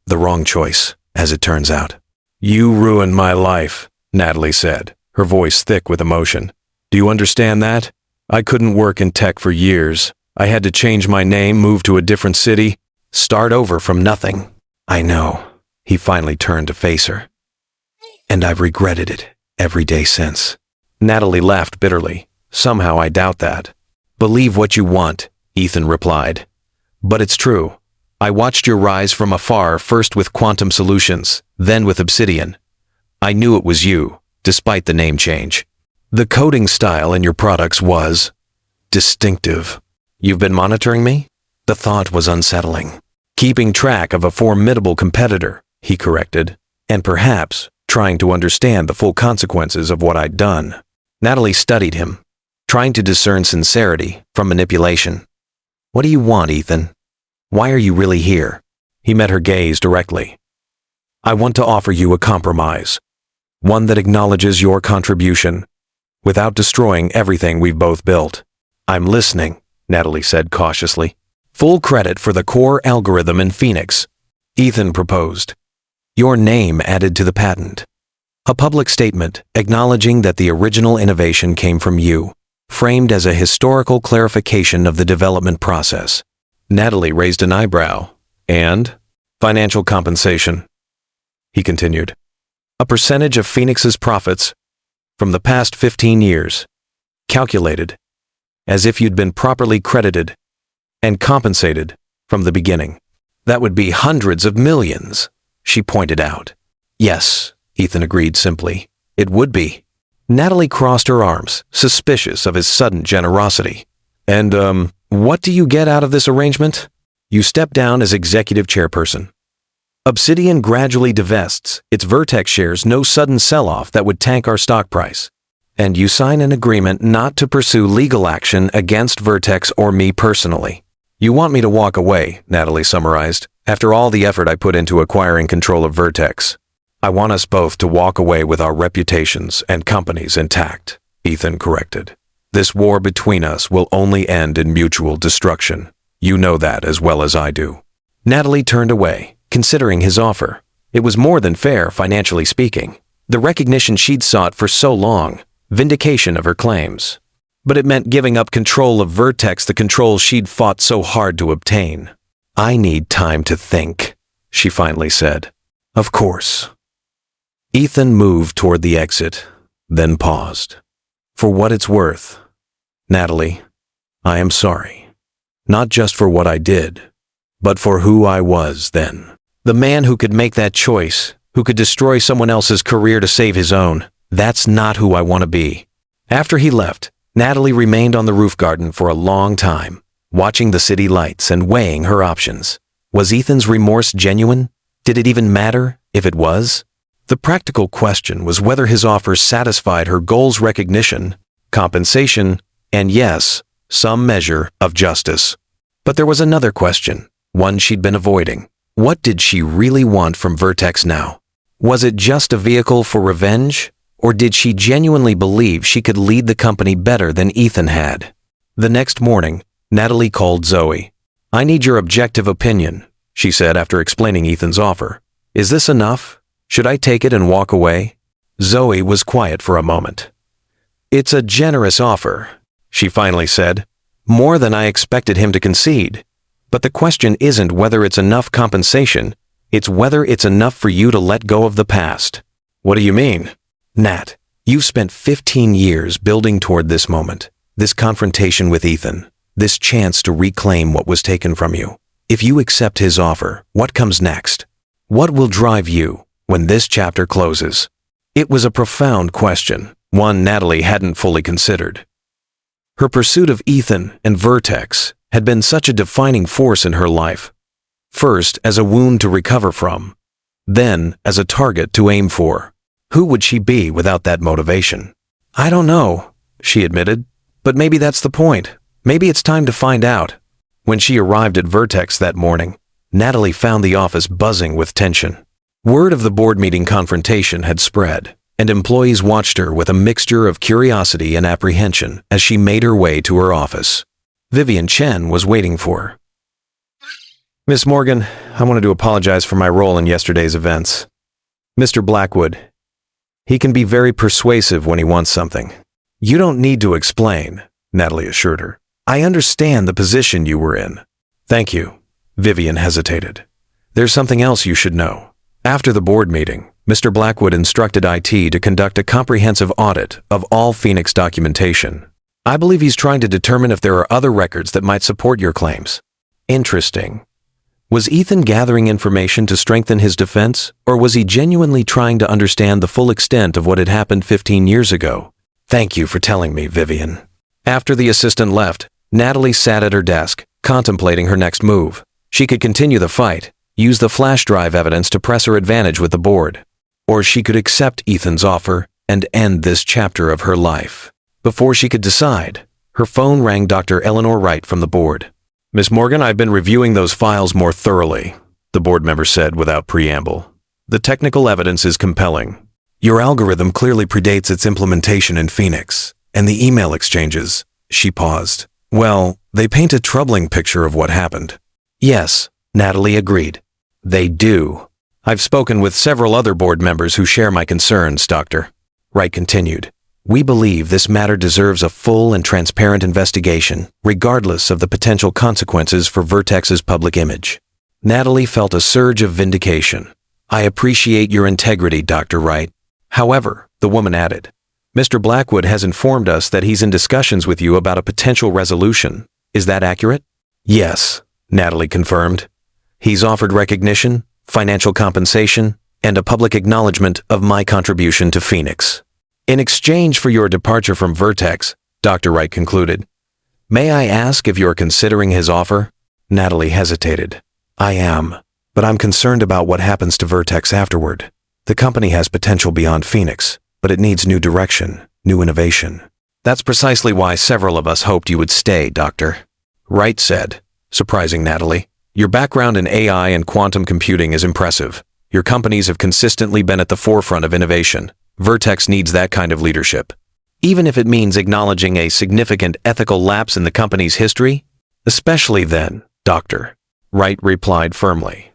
The wrong choice, as it turns out. You ruined my life, Natalie said, her voice thick with emotion. Do you understand that? I couldn't work in tech for years. I had to change my name, move to a different city, start over from nothing. I know. He finally turned to face her. And I've regretted it every day since. Natalie laughed bitterly. Somehow I doubt that. Believe what you want, Ethan replied. But it's true. I watched your rise from afar, first with Quantum Solutions, then with Obsidian. I knew it was you, despite the name change. The coding style in your products was distinctive. You've been monitoring me? The thought was unsettling. Keeping track of a formidable competitor, he corrected, and perhaps trying to understand the full consequences of what I'd done. Natalie studied him, trying to discern sincerity from manipulation. What do you want, Ethan? Why are you really here? He met her gaze directly. I want to offer you a compromise. One that acknowledges your contribution, without destroying everything we've both built. I'm listening, Natalie said cautiously. Full credit for the core algorithm in Phoenix, Ethan proposed. Your name added to the patent. A public statement acknowledging that the original innovation came from you, framed as a historical clarification of the development process. Natalie raised an eyebrow. And? Financial compensation, he continued. A percentage of Phoenix's profits from the past 15 years, calculated as if you'd been properly credited and compensated from the beginning. That would be hundreds of millions, she pointed out. Yes, Ethan agreed simply. It would be. Natalie crossed her arms, suspicious of his sudden generosity. And, what do you get out of this arrangement? You step down as executive chairperson. Obsidian gradually divests its Vertex shares, no sudden sell-off that would tank our stock price. And you sign an agreement not to pursue legal action against Vertex or me personally. You want me to walk away, Natalie summarized, after all the effort I put into acquiring control of Vertex. I want us both to walk away with our reputations and companies intact, Ethan corrected. This war between us will only end in mutual destruction. You know that as well as I do. Natalie turned away, considering his offer. It was more than fair, financially speaking. The recognition she'd sought for so long, vindication of her claims. But it meant giving up control of Vertex, the control she'd fought so hard to obtain. I need time to think, she finally said. Of course. Ethan moved toward the exit, then paused. For what it's worth, Natalie, I am sorry. Not just for what I did, but for who I was then. The man who could make that choice, who could destroy someone else's career to save his own, that's not who I want to be. After he left, Natalie remained on the roof garden for a long time, watching the city lights and weighing her options. Was Ethan's remorse genuine? Did it even matter if it was? The practical question was whether his offers satisfied her goals: recognition, compensation, and yes, some measure of justice. But there was another question, one she'd been avoiding. What did she really want from Vertex now? Was it just a vehicle for revenge, or did she genuinely believe she could lead the company better than Ethan had? The next morning, Natalie called Zoe. I need your objective opinion, she said after explaining Ethan's offer. Is this enough? Should I take it and walk away? Zoe was quiet for a moment. It's a generous offer, she finally said. More than I expected him to concede. But the question isn't whether it's enough compensation, it's whether it's enough for you to let go of the past. What do you mean? Nat, you've spent 15 years building toward this moment, this confrontation with Ethan, this chance to reclaim what was taken from you. If you accept his offer, what comes next? What will drive you when this chapter closes? It was a profound question, one Natalie hadn't fully considered. Her pursuit of Ethan and Vertex had been such a defining force in her life. First as a wound to recover from, then as a target to aim for. Who would she be without that motivation? I don't know, she admitted, but maybe that's the point. Maybe it's time to find out. When she arrived at Vertex that morning, Natalie found the office buzzing with tension. Word of the board meeting confrontation had spread, and employees watched her with a mixture of curiosity and apprehension as she made her way to her office. Vivian Chen was waiting for her. Miss Morgan, I wanted to apologize for my role in yesterday's events. Mr. Blackwood, he can be very persuasive when he wants something. You don't need to explain, Natalie assured her. I understand the position you were in. Thank you. Vivian hesitated. There's something else you should know. After the board meeting, Mr. Blackwood instructed IT to conduct a comprehensive audit of all Phoenix documentation. I believe he's trying to determine if there are other records that might support your claims. Interesting. Was Ethan gathering information to strengthen his defense, or was he genuinely trying to understand the full extent of what had happened 15 years ago? Thank you for telling me, Vivian. After the assistant left, Natalie sat at her desk, contemplating her next move. She could continue the fight, use the flash drive evidence to press her advantage with the board. Or she could accept Ethan's offer and end this chapter of her life. Before she could decide, her phone rang. Dr. Eleanor Wright from the board. Miss Morgan, I've been reviewing those files more thoroughly, the board member said without preamble. The technical evidence is compelling. Your algorithm clearly predates its implementation in Phoenix, and the email exchanges. She paused. Well, they paint a troubling picture of what happened. Yes, Natalie agreed. They do. I've spoken with several other board members who share my concerns, Doctor. Wright continued. We believe this matter deserves a full and transparent investigation, regardless of the potential consequences for Vertex's public image. Natalie felt a surge of vindication. I appreciate your integrity, Dr. Wright. However, the woman added, Mr. Blackwood has informed us that he's in discussions with you about a potential resolution. Is that accurate? Yes, Natalie confirmed. He's offered recognition, financial compensation, and a public acknowledgement of my contribution to Phoenix. In exchange for your departure from Vertex, Dr. Wright concluded. May I ask if you're considering his offer? Natalie hesitated. I am, but I'm concerned about what happens to Vertex afterward. The company has potential beyond Phoenix, but it needs new direction, new innovation. That's precisely why several of us hoped you would stay, Doctor. Wright said, surprising Natalie. Your background in AI and quantum computing is impressive. Your companies have consistently been at the forefront of innovation. Vertex needs that kind of leadership. Even if it means acknowledging a significant ethical lapse in the company's history? Especially then, Doctor. Wright replied firmly.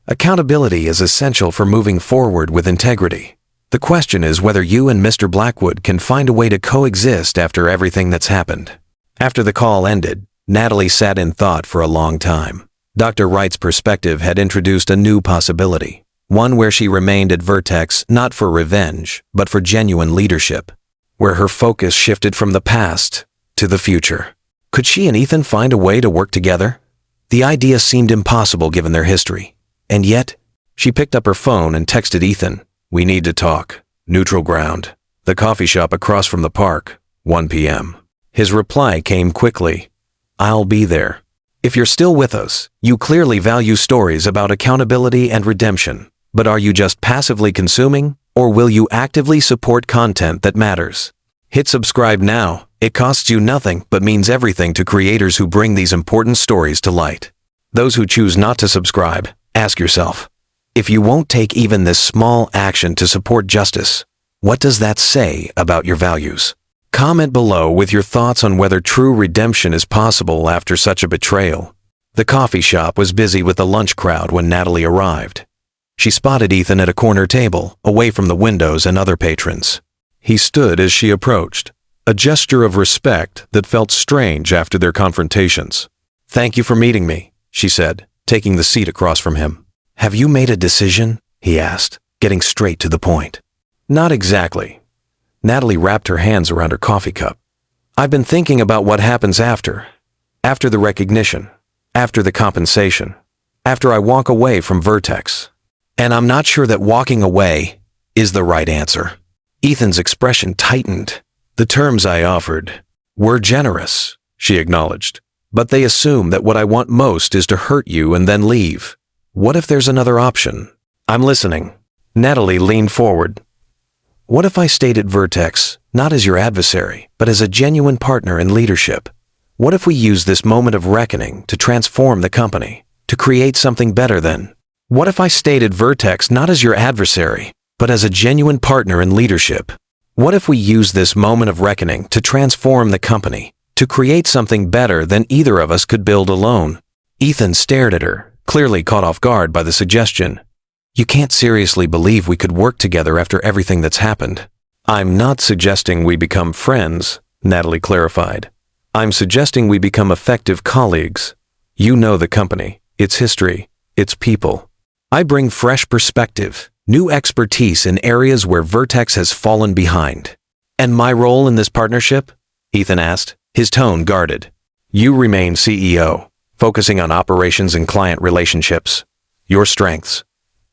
Accountability is essential for moving forward with integrity. The question is whether you and Mr. Blackwood can find a way to coexist after everything that's happened. After the call ended, Natalie sat in thought for a long time. Dr. Wright's perspective had introduced a new possibility, one where she remained at Vertex not for revenge, but for genuine leadership, where her focus shifted from the past to the future. Could she and Ethan find a way to work together? The idea seemed impossible given their history, and yet, she picked up her phone and texted Ethan, We need to talk. Neutral ground. The coffee shop across from the park. 1 p.m. His reply came quickly. I'll be there. If you're still with us, you clearly value stories about accountability and redemption. But are you just passively consuming, or will you actively support content that matters? Hit subscribe now. It costs you nothing but means everything to creators who bring these important stories to light. Those who choose not to subscribe, ask yourself, if you won't take even this small action to support justice, what does that say about your values? Comment below with your thoughts on whether true redemption is possible after such a betrayal. The coffee shop was busy with the lunch crowd when Natalie arrived. She spotted Ethan at a corner table, away from the windows and other patrons. He stood as she approached, a gesture of respect that felt strange after their confrontations. Thank you for meeting me, she said, taking the seat across from him. Have you made a decision? He asked, getting straight to the point. Not exactly. Natalie wrapped her hands around her coffee cup. I've been thinking about what happens after the recognition, after the compensation, after I walk away from Vertex. And I'm not sure that walking away is the right answer. Ethan's expression tightened. The terms I offered were generous, she acknowledged, but they assume that what I want most is to hurt you and then leave. What if there's another option? I'm listening. Natalie leaned forward. What if I stayed at Vertex, not as your adversary, but as a genuine partner in leadership? What if we use this moment of reckoning to transform the company, to create something better than? What if I stayed at Vertex not as your adversary, but as a genuine partner in leadership? What if we use this moment of reckoning to transform the company, to create something better than either of us could build alone? Ethan stared at her, clearly caught off guard by the suggestion. You can't seriously believe we could work together after everything that's happened. I'm not suggesting we become friends, Natalie clarified. I'm suggesting we become effective colleagues. You know the company, its history, its people. I bring fresh perspective, new expertise in areas where Vertex has fallen behind. And my role in this partnership? Ethan asked, his tone guarded. You remain CEO, focusing on operations and client relationships. Your strengths.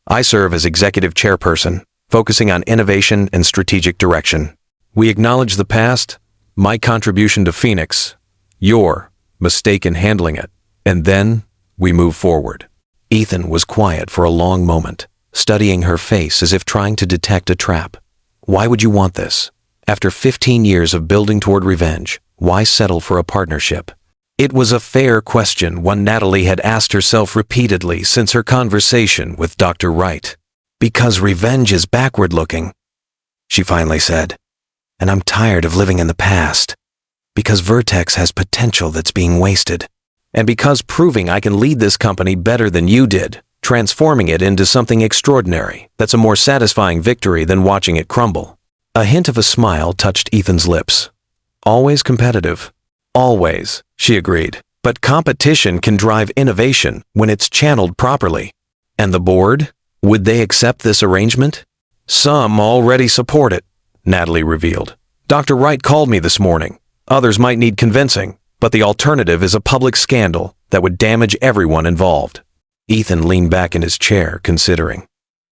I serve as executive chairperson, focusing on innovation and strategic direction. We acknowledge the past, my contribution to Phoenix, your mistake in handling it, and then we move forward. Ethan was quiet for a long moment, studying her face as if trying to detect a trap. Why would you want this? After 15 years of building toward revenge, why settle for a partnership? It was a fair question, one Natalie had asked herself repeatedly since her conversation with Dr. Wright. Because revenge is backward-looking, she finally said. And I'm tired of living in the past. Because Vertex has potential that's being wasted. And because proving I can lead this company better than you did, transforming it into something extraordinary, that's a more satisfying victory than watching it crumble. A hint of a smile touched Ethan's lips. Always competitive. Always, she agreed. But competition can drive innovation when it's channeled properly. And the board? Would they accept this arrangement? Some already support it, Natalie revealed. Dr. Wright called me this morning. Others might need convincing, but the alternative is a public scandal that would damage everyone involved. Ethan leaned back in his chair, considering.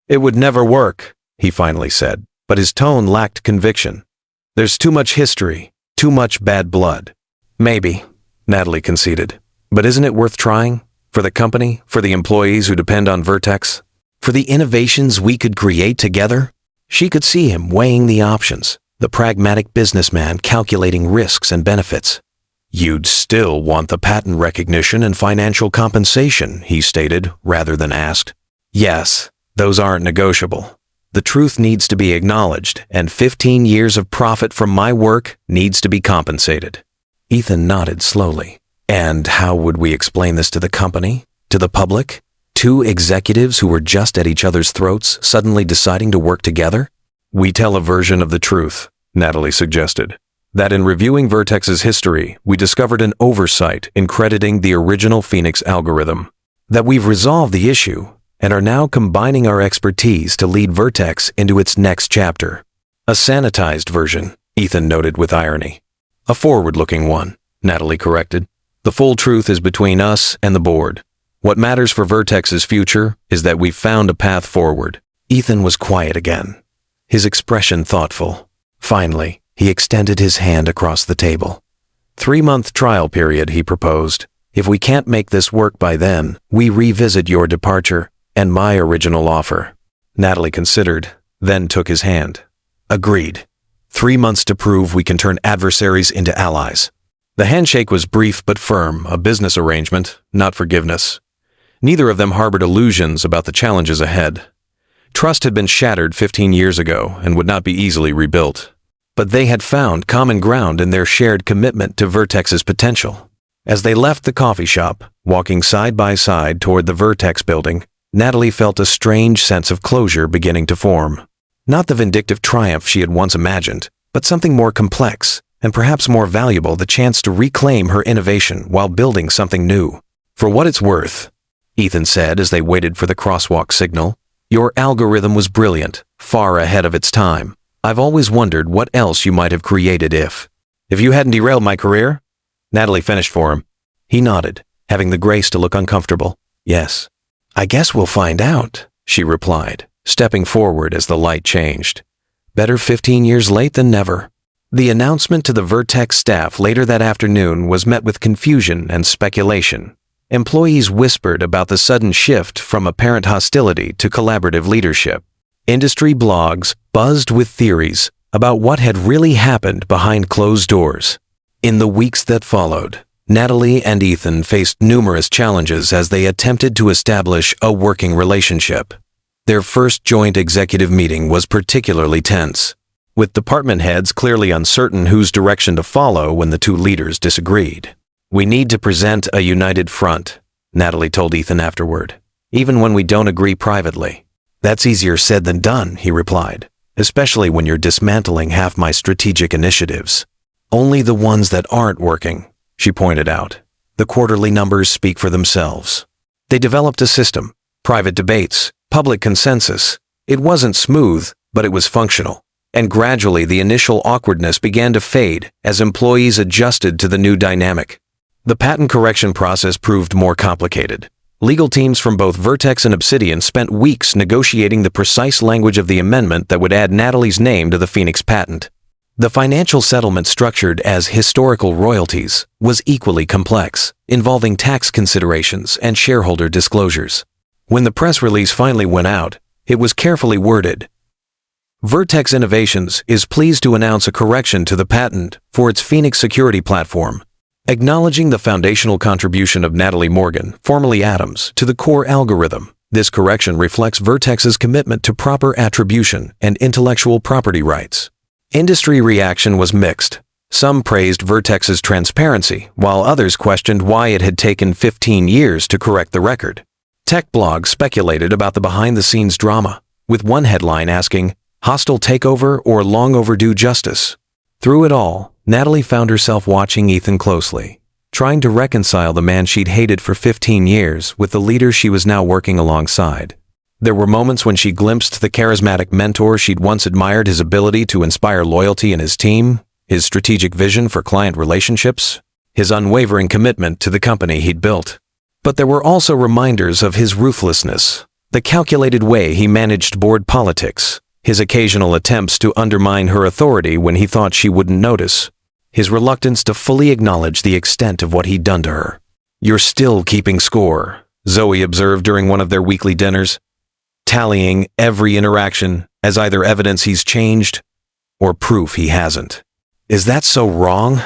It would never work, he finally said, but his tone lacked conviction. There's too much history, too much bad blood. Maybe, Natalie conceded. But isn't it worth trying? For the company, for the employees who depend on Vertex? For the innovations we could create together? She could see him weighing the options, the pragmatic businessman calculating risks and benefits. You'd still want the patent recognition and financial compensation, he stated, rather than asked. Yes, those aren't negotiable. The truth needs to be acknowledged, and 15 years of profit from my work needs to be compensated. Ethan nodded slowly. And how would we explain this to the company? To the public? Two executives who were just at each other's throats suddenly deciding to work together? We tell a version of the truth, Natalie suggested. That in reviewing Vertex's history, we discovered an oversight in crediting the original Phoenix algorithm. That we've resolved the issue and are now combining our expertise to lead Vertex into its next chapter. A sanitized version, Ethan noted with irony. A forward-looking one, Natalie corrected. The full truth is between us and the board. What matters for Vertex's future is that we've found a path forward. Ethan was quiet again, his expression thoughtful. Finally, he extended his hand across the table. 3-month trial period, he proposed. If we can't make this work by then, we revisit your departure and my original offer. Natalie considered, then took his hand. Agreed. 3 months to prove we can turn adversaries into allies. The handshake was brief but firm, a business arrangement, not forgiveness. Neither of them harbored illusions about the challenges ahead. Trust had been shattered 15 years ago and would not be easily rebuilt. But they had found common ground in their shared commitment to Vertex's potential. As they left the coffee shop, walking side by side toward the Vertex building, Natalie felt a strange sense of closure beginning to form. Not the vindictive triumph she had once imagined, but something more complex, and perhaps more valuable, the chance to reclaim her innovation while building something new. For what it's worth, Ethan said as they waited for the crosswalk signal, your algorithm was brilliant, far ahead of its time. I've always wondered what else you might have created if you hadn't derailed my career? Natalie finished for him. He nodded, having the grace to look uncomfortable. Yes. I guess we'll find out, she replied, stepping forward as the light changed. Better 15 years late than never. The announcement to the Vertex staff later that afternoon was met with confusion and speculation. Employees whispered about the sudden shift from apparent hostility to collaborative leadership. Industry blogs buzzed with theories about what had really happened behind closed doors. In the weeks that followed, Natalie and Ethan faced numerous challenges as they attempted to establish a working relationship. Their first joint executive meeting was particularly tense, with department heads clearly uncertain whose direction to follow when the two leaders disagreed. We need to present a united front, Natalie told Ethan afterward, even when we don't agree privately. That's easier said than done, he replied, especially when you're dismantling half my strategic initiatives. Only the ones that aren't working, she pointed out. The quarterly numbers speak for themselves. They developed a system, private debates, public consensus. It wasn't smooth, but it was functional. And gradually the initial awkwardness began to fade as employees adjusted to the new dynamic. The patent correction process proved more complicated. Legal teams from both Vertex and Obsidian spent weeks negotiating the precise language of the amendment that would add Natalie's name to the Phoenix patent. The financial settlement, structured as historical royalties, was equally complex, involving tax considerations and shareholder disclosures. When the press release finally went out, it was carefully worded. Vertex Innovations is pleased to announce a correction to the patent for its Phoenix security platform. Acknowledging the foundational contribution of Natalie Morgan, formerly Adams, to the core algorithm, this correction reflects Vertex's commitment to proper attribution and intellectual property rights. Industry reaction was mixed. Some praised Vertex's transparency, while others questioned why it had taken 15 years to correct the record. Tech blogs speculated about the behind-the-scenes drama, with one headline asking, "Hostile takeover or long overdue justice?" Through it all, Natalie found herself watching Ethan closely, trying to reconcile the man she'd hated for 15 years with the leader she was now working alongside. There were moments when she glimpsed the charismatic mentor she'd once admired, his ability to inspire loyalty in his team, his strategic vision for client relationships, his unwavering commitment to the company he'd built. But there were also reminders of his ruthlessness, the calculated way he managed board politics, his occasional attempts to undermine her authority when he thought she wouldn't notice, his reluctance to fully acknowledge the extent of what he'd done to her. "You're still keeping score," Zoe observed during one of their weekly dinners, tallying every interaction as either evidence he's changed or proof he hasn't. "Is that so wrong?"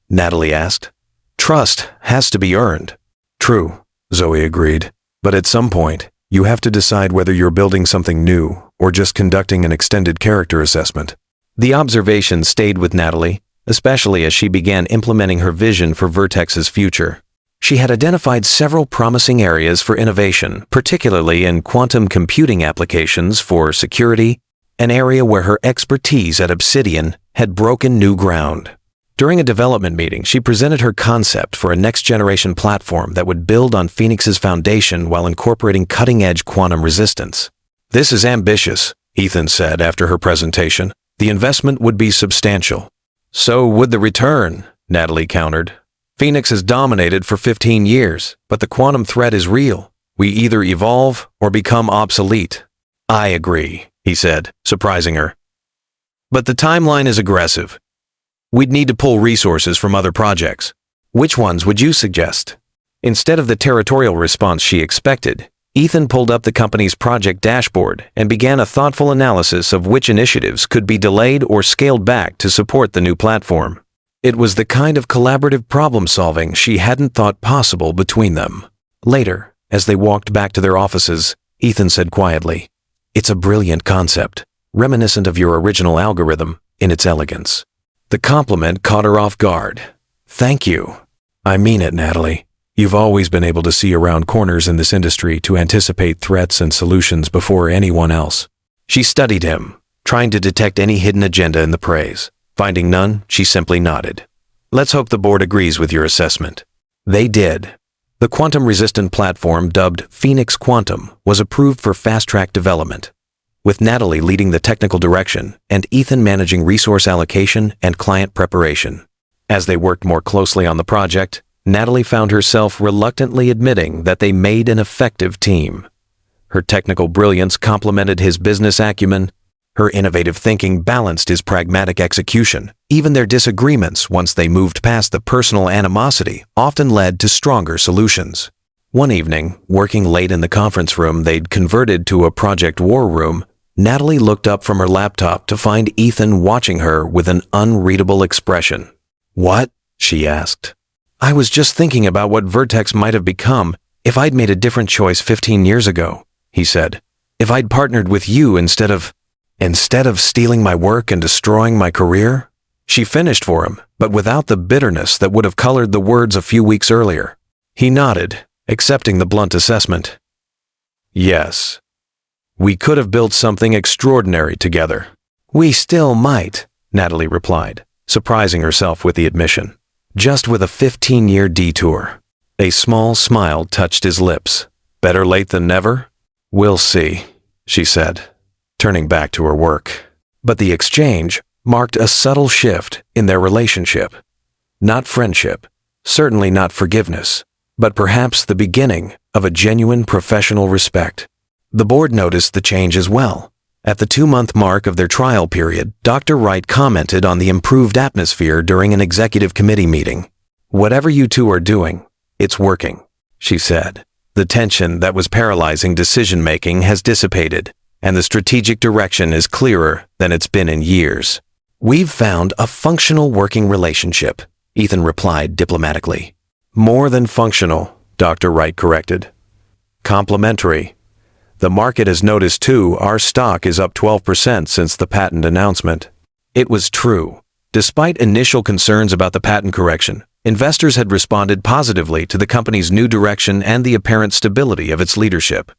Natalie asked. "Trust has to be earned." "True," Zoe agreed. "But at some point, you have to decide whether you're building something new or just conducting an extended character assessment." The observation stayed with Natalie, especially as she began implementing her vision for Vertex's future. She had identified several promising areas for innovation, particularly in quantum computing applications for security, an area where her expertise at Obsidian had broken new ground. During a development meeting, she presented her concept for a next-generation platform that would build on Phoenix's foundation while incorporating cutting-edge quantum resistance. "This is ambitious," Ethan said after her presentation. "The investment would be substantial." "So would the return," Natalie countered. "Phoenix has dominated for 15 years, but the quantum threat is real. We either evolve or become obsolete." "I agree," he said, surprising her. "But the timeline is aggressive. We'd need to pull resources from other projects. Which ones would you suggest?" Instead of the territorial response she expected, Ethan pulled up the company's project dashboard and began a thoughtful analysis of which initiatives could be delayed or scaled back to support the new platform. It was the kind of collaborative problem-solving she hadn't thought possible between them. Later, as they walked back to their offices, Ethan said quietly, "It's a brilliant concept, reminiscent of your original algorithm in its elegance." The compliment caught her off guard. "Thank you." "I mean it, Natalie. You've always been able to see around corners in this industry to anticipate threats and solutions before anyone else." She studied him, trying to detect any hidden agenda in the praise. Finding none, she simply nodded. "Let's hope the board agrees with your assessment." They did. The quantum-resistant platform, dubbed Phoenix Quantum, was approved for fast-track development, with Natalie leading the technical direction and Ethan managing resource allocation and client preparation. As they worked more closely on the project, Natalie found herself reluctantly admitting that they made an effective team. Her technical brilliance complemented his business acumen. Her innovative thinking balanced his pragmatic execution. Even their disagreements, once they moved past the personal animosity, often led to stronger solutions. One evening, working late in the conference room they'd converted to a project war room, Natalie looked up from her laptop to find Ethan watching her with an unreadable expression. "What?" she asked. "I was just thinking about what Vertex might have become if I'd made a different choice 15 years ago," he said. "If I'd partnered with you instead of stealing my work and destroying my career." She finished for him, but without the bitterness that would have colored the words a few weeks earlier. He nodded, accepting the blunt assessment. "Yes. We could have built something extraordinary together." "We still might," Natalie replied, surprising herself with the admission. "Just with a 15-year detour." A small smile touched his lips. "Better late than never?" "We'll see," she said, turning back to her work. But the exchange marked a subtle shift in their relationship. Not friendship, certainly not forgiveness, but perhaps the beginning of a genuine professional respect. The board noticed the change as well. At the 2-month mark of their trial period, Dr. Wright commented on the improved atmosphere during an executive committee meeting. "Whatever you two are doing, it's working," she said. "The tension that was paralyzing decision-making has dissipated, and the strategic direction is clearer than it's been in years. We've found a functional working relationship, Ethan replied diplomatically. More than functional, Dr. Wright corrected. Complementary. The market has noticed too, our stock is up 12% since the patent announcement. It was true. Despite initial concerns about the patent correction, investors had responded positively to the company's new direction and the apparent stability of its leadership.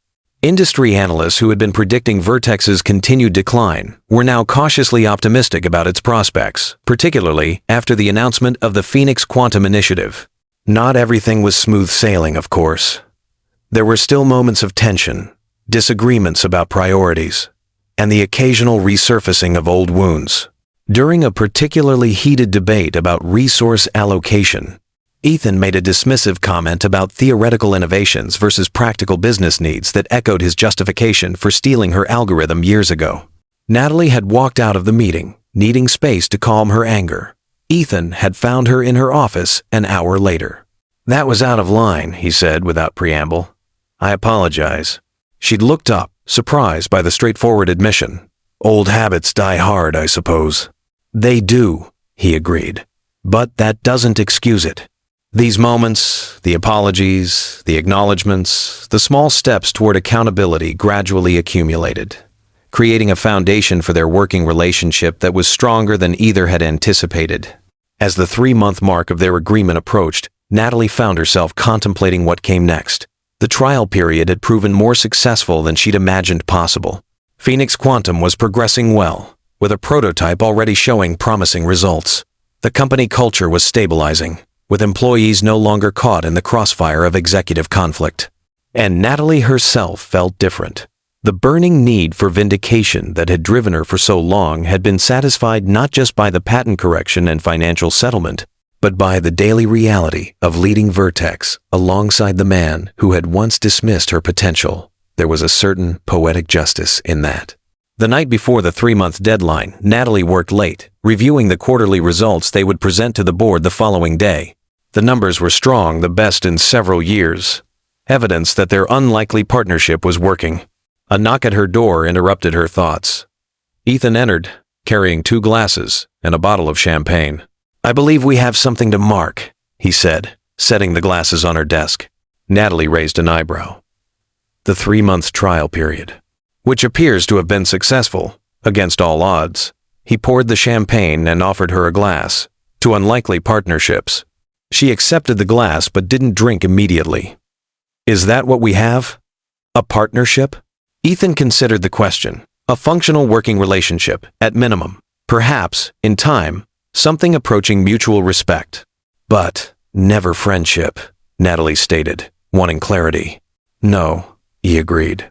Industry analysts who had been predicting Vertex's continued decline were now cautiously optimistic about its prospects, particularly after the announcement of the Phoenix Quantum Initiative. Not everything was smooth sailing, of course. There were still moments of tension, disagreements about priorities, and the occasional resurfacing of old wounds. During a particularly heated debate about resource allocation, Ethan made a dismissive comment about theoretical innovations versus practical business needs that echoed his justification for stealing her algorithm years ago. Natalie had walked out of the meeting, needing space to calm her anger. Ethan had found her in her office an hour later. That was out of line, he said without preamble. I apologize. She'd looked up, surprised by the straightforward admission. Old habits die hard, I suppose. They do, he agreed. But that doesn't excuse it. These moments, the apologies, the acknowledgments, the small steps toward accountability gradually accumulated, creating a foundation for their working relationship that was stronger than either had anticipated. As the 3-month mark of their agreement approached, Natalie found herself contemplating what came next. The trial period had proven more successful than she'd imagined possible. Phoenix Quantum was progressing well, with a prototype already showing promising results. The company culture was stabilizing, with employees no longer caught in the crossfire of executive conflict. And Natalie herself felt different. The burning need for vindication that had driven her for so long had been satisfied not just by the patent correction and financial settlement, but by the daily reality of leading Vertex alongside the man who had once dismissed her potential. There was a certain poetic justice in that. The night before the 3-month deadline, Natalie worked late, reviewing the quarterly results they would present to the board the following day. The numbers were strong, the best in several years. Evidence that their unlikely partnership was working. A knock at her door interrupted her thoughts. Ethan entered, carrying 2 glasses and a bottle of champagne. I believe we have something to mark, he said, setting the glasses on her desk. Natalie raised an eyebrow. The 3-month trial period, which appears to have been successful, against all odds. He poured the champagne and offered her a glass. To unlikely partnerships. She accepted the glass but didn't drink immediately. Is that what we have? A partnership? Ethan considered the question. A functional working relationship, at minimum. Perhaps, in time, something approaching mutual respect. But never friendship, Natalie stated, wanting clarity. No, he agreed.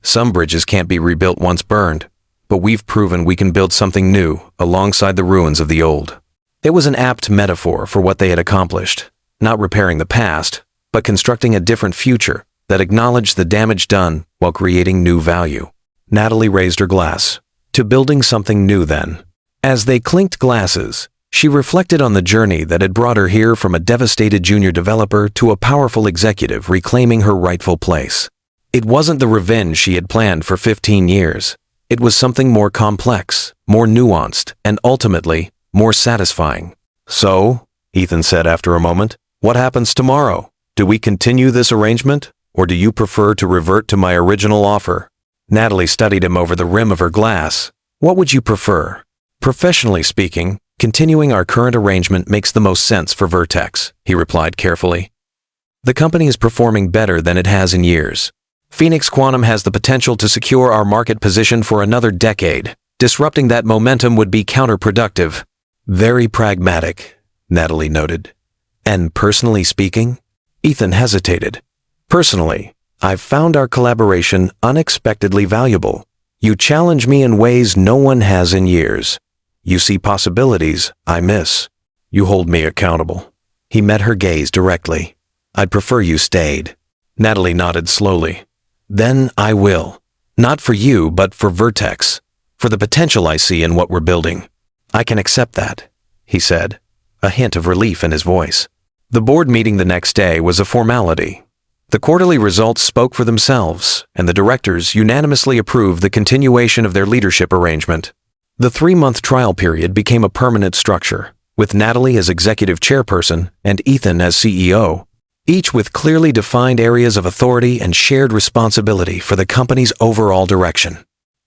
Some bridges can't be rebuilt once burned, but we've proven we can build something new alongside the ruins of the old. It was an apt metaphor for what they had accomplished, not repairing the past, but constructing a different future that acknowledged the damage done while creating new value. Natalie raised her glass. To building something new then. As they clinked glasses, she reflected on the journey that had brought her here from a devastated junior developer to a powerful executive reclaiming her rightful place. It wasn't the revenge she had planned for 15 years. It was something more complex, more nuanced, and ultimately, more satisfying. So, Ethan said after a moment, what happens tomorrow? Do we continue this arrangement, or do you prefer to revert to my original offer? Natalie studied him over the rim of her glass. What would you prefer? Professionally speaking, continuing our current arrangement makes the most sense for Vertex, he replied carefully. The company is performing better than it has in years. Phoenix Quantum has the potential to secure our market position for another decade. Disrupting that momentum would be counterproductive. Very pragmatic, Natalie noted. And personally speaking? Ethan hesitated. Personally, I've found our collaboration unexpectedly valuable. You challenge me in ways no one has in years. You see possibilities I miss. You hold me accountable. He met her gaze directly. I'd prefer you stayed. Natalie nodded slowly. Then I will. Not for you, but for Vertex. For the potential I see in what we're building. I can accept that, he said, a hint of relief in his voice. The board meeting the next day was a formality. The quarterly results spoke for themselves, and the directors unanimously approved the continuation of their leadership arrangement. The 3-month trial period became a permanent structure, with with Natalie as executive chairperson and Ethan as CEO, each with clearly defined areas of authority and shared responsibility for the company's overall direction.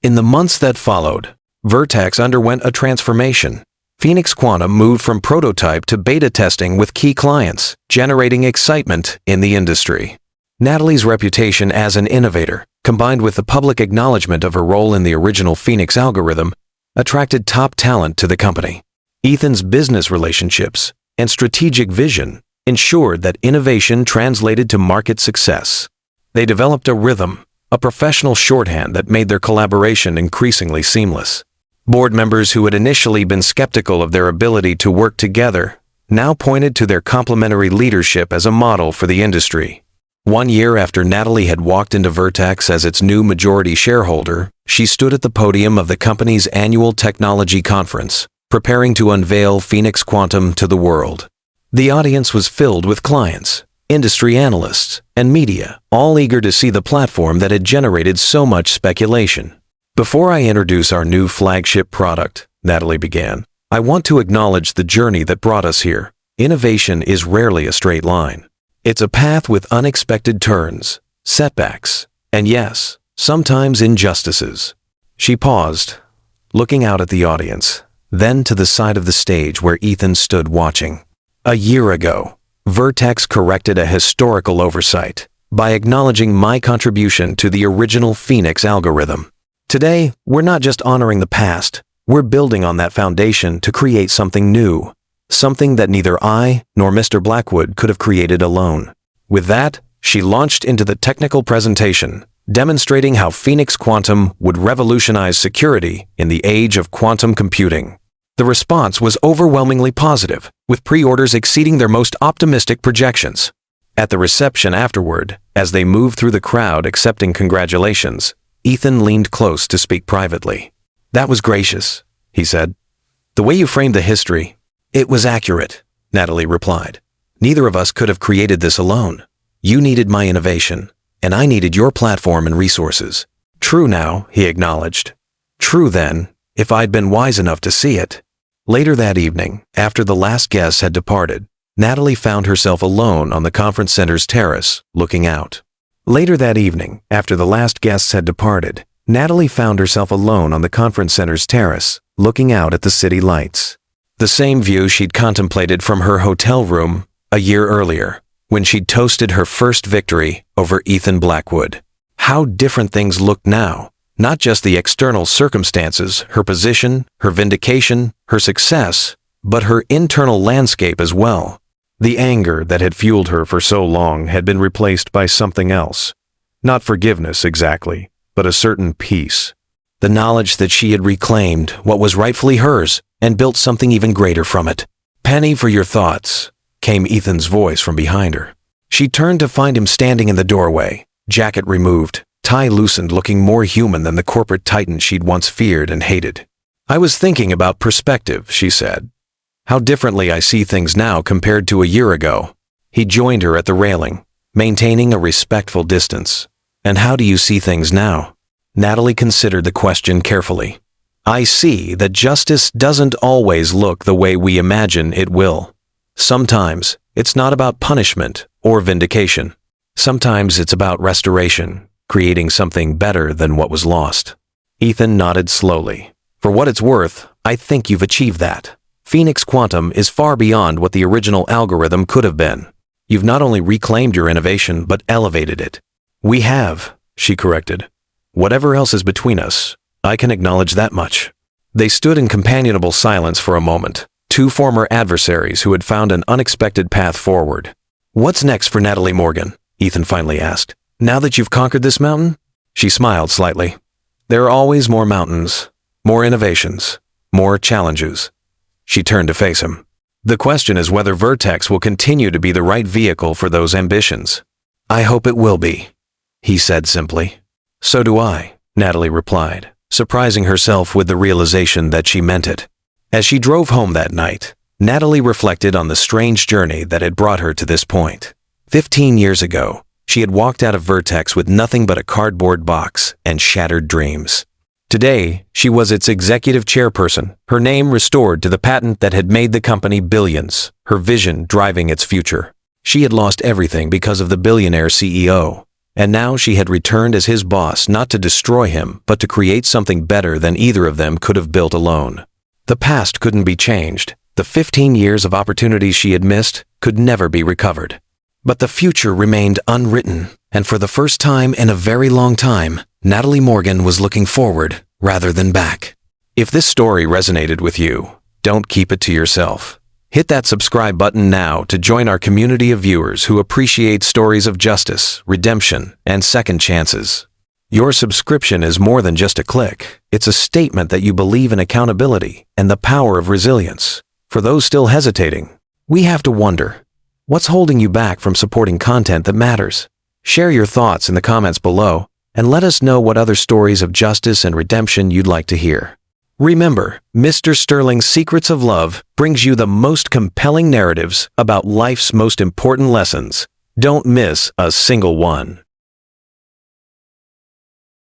In the months that followed, Vertex underwent a transformation. Phoenix Quantum moved from prototype to beta testing with key clients, generating excitement in the industry. Natalie's reputation as an innovator, combined with the public acknowledgement of her role in the original Phoenix algorithm, attracted top talent to the company. Ethan's business relationships and strategic vision ensured that innovation translated to market success. They developed a rhythm, a professional shorthand that made their collaboration increasingly seamless. Board members who had initially been skeptical of their ability to work together now pointed to their complementary leadership as a model for the industry. 1 year after Natalie had walked into Vertex as its new majority shareholder, she stood at the podium of the company's annual technology conference, preparing to unveil Phoenix Quantum to the world. The audience was filled with clients, industry analysts, and media, all eager to see the platform that had generated so much speculation. "Before I introduce our new flagship product," Natalie began, "I want to acknowledge the journey that brought us here. Innovation is rarely a straight line. It's a path with unexpected turns, setbacks, and yes, sometimes injustices." She paused, looking out at the audience, then to the side of the stage where Ethan stood watching. "A year ago, Vertex corrected a historical oversight by acknowledging my contribution to the original Phoenix algorithm. Today, we're not just honoring the past, we're building on that foundation to create something new, something that neither I nor Mr. Blackwood could have created alone." With that, she launched into the technical presentation, demonstrating how Phoenix Quantum would revolutionize security in the age of quantum computing. The response was overwhelmingly positive, with pre-orders exceeding their most optimistic projections. At the reception afterward, as they moved through the crowd accepting congratulations, Ethan leaned close to speak privately. "That was gracious," he said. "The way you framed the history, it was accurate," Natalie replied. "Neither of us could have created this alone. You needed my innovation, and I needed your platform and resources." "True now," he acknowledged. "True then, if I'd been wise enough to see it." Later that evening, after the last guests had departed, Natalie found herself alone on the conference center's terrace, looking out. Later that evening, after the last guests had departed, Natalie found herself alone on the conference center's terrace, looking out at the city lights. The same view she'd contemplated from her hotel room a year earlier, when she'd toasted her first victory over Ethan Blackwood. How different things looked now. Not just the external circumstances, her position, her vindication, her success, but her internal landscape as well. The anger that had fueled her for so long had been replaced by something else. Not forgiveness exactly, but a certain peace. The knowledge that she had reclaimed what was rightfully hers and built something even greater from it. "Penny, for your thoughts," came Ethan's voice from behind her. She turned to find him standing in the doorway, jacket removed, tie loosened, looking more human than the corporate titan she'd once feared and hated. "I was thinking about perspective," she said. "How differently I see things now compared to a year ago." He joined her at the railing, maintaining a respectful distance. "And how do you see things now?" Natalie considered the question carefully. "I see that justice doesn't always look the way we imagine it will. Sometimes it's not about punishment or vindication. Sometimes it's about restoration, creating something better than what was lost." Ethan nodded slowly. "For what it's worth, I think you've achieved that. Phoenix Quantum is far beyond what the original algorithm could have been. You've not only reclaimed your innovation, but elevated it." "We have," she corrected. "Whatever else is between us, I can acknowledge that much." They stood in companionable silence for a moment, two former adversaries who had found an unexpected path forward. "What's next for Natalie Morgan?" Ethan finally asked. "Now that you've conquered this mountain?" She smiled slightly. "There are always more mountains, more innovations, more challenges." She turned to face him. "The question is whether Vertex will continue to be the right vehicle for those ambitions." "I hope it will be," he said simply. "So do I," Natalie replied, surprising herself with the realization that she meant it. As she drove home that night, Natalie reflected on the strange journey that had brought her to this point. 15 years ago, she had walked out of Vertex with nothing but a cardboard box and shattered dreams. Today, she was its executive chairperson, her name restored to the patent that had made the company billions, her vision driving its future. She had lost everything because of the billionaire CEO, and now she had returned as his boss not to destroy him but to create something better than either of them could have built alone. The past couldn't be changed. The 15 years of opportunities she had missed could never be recovered. But the future remained unwritten, and for the first time in a very long time, Natalie Morgan was looking forward rather than back. If this story resonated with you, don't keep it to yourself. Hit that subscribe button now to join our community of viewers who appreciate stories of justice, redemption, and second chances. Your subscription is more than just a click. It's a statement that you believe in accountability and the power of resilience. For those still hesitating, we have to wonder, what's holding you back from supporting content that matters? Share your thoughts in the comments below and let us know what other stories of justice and redemption you'd like to hear. Remember, Mr. Sterling's Secrets of Love brings you the most compelling narratives about life's most important lessons. Don't miss a single one.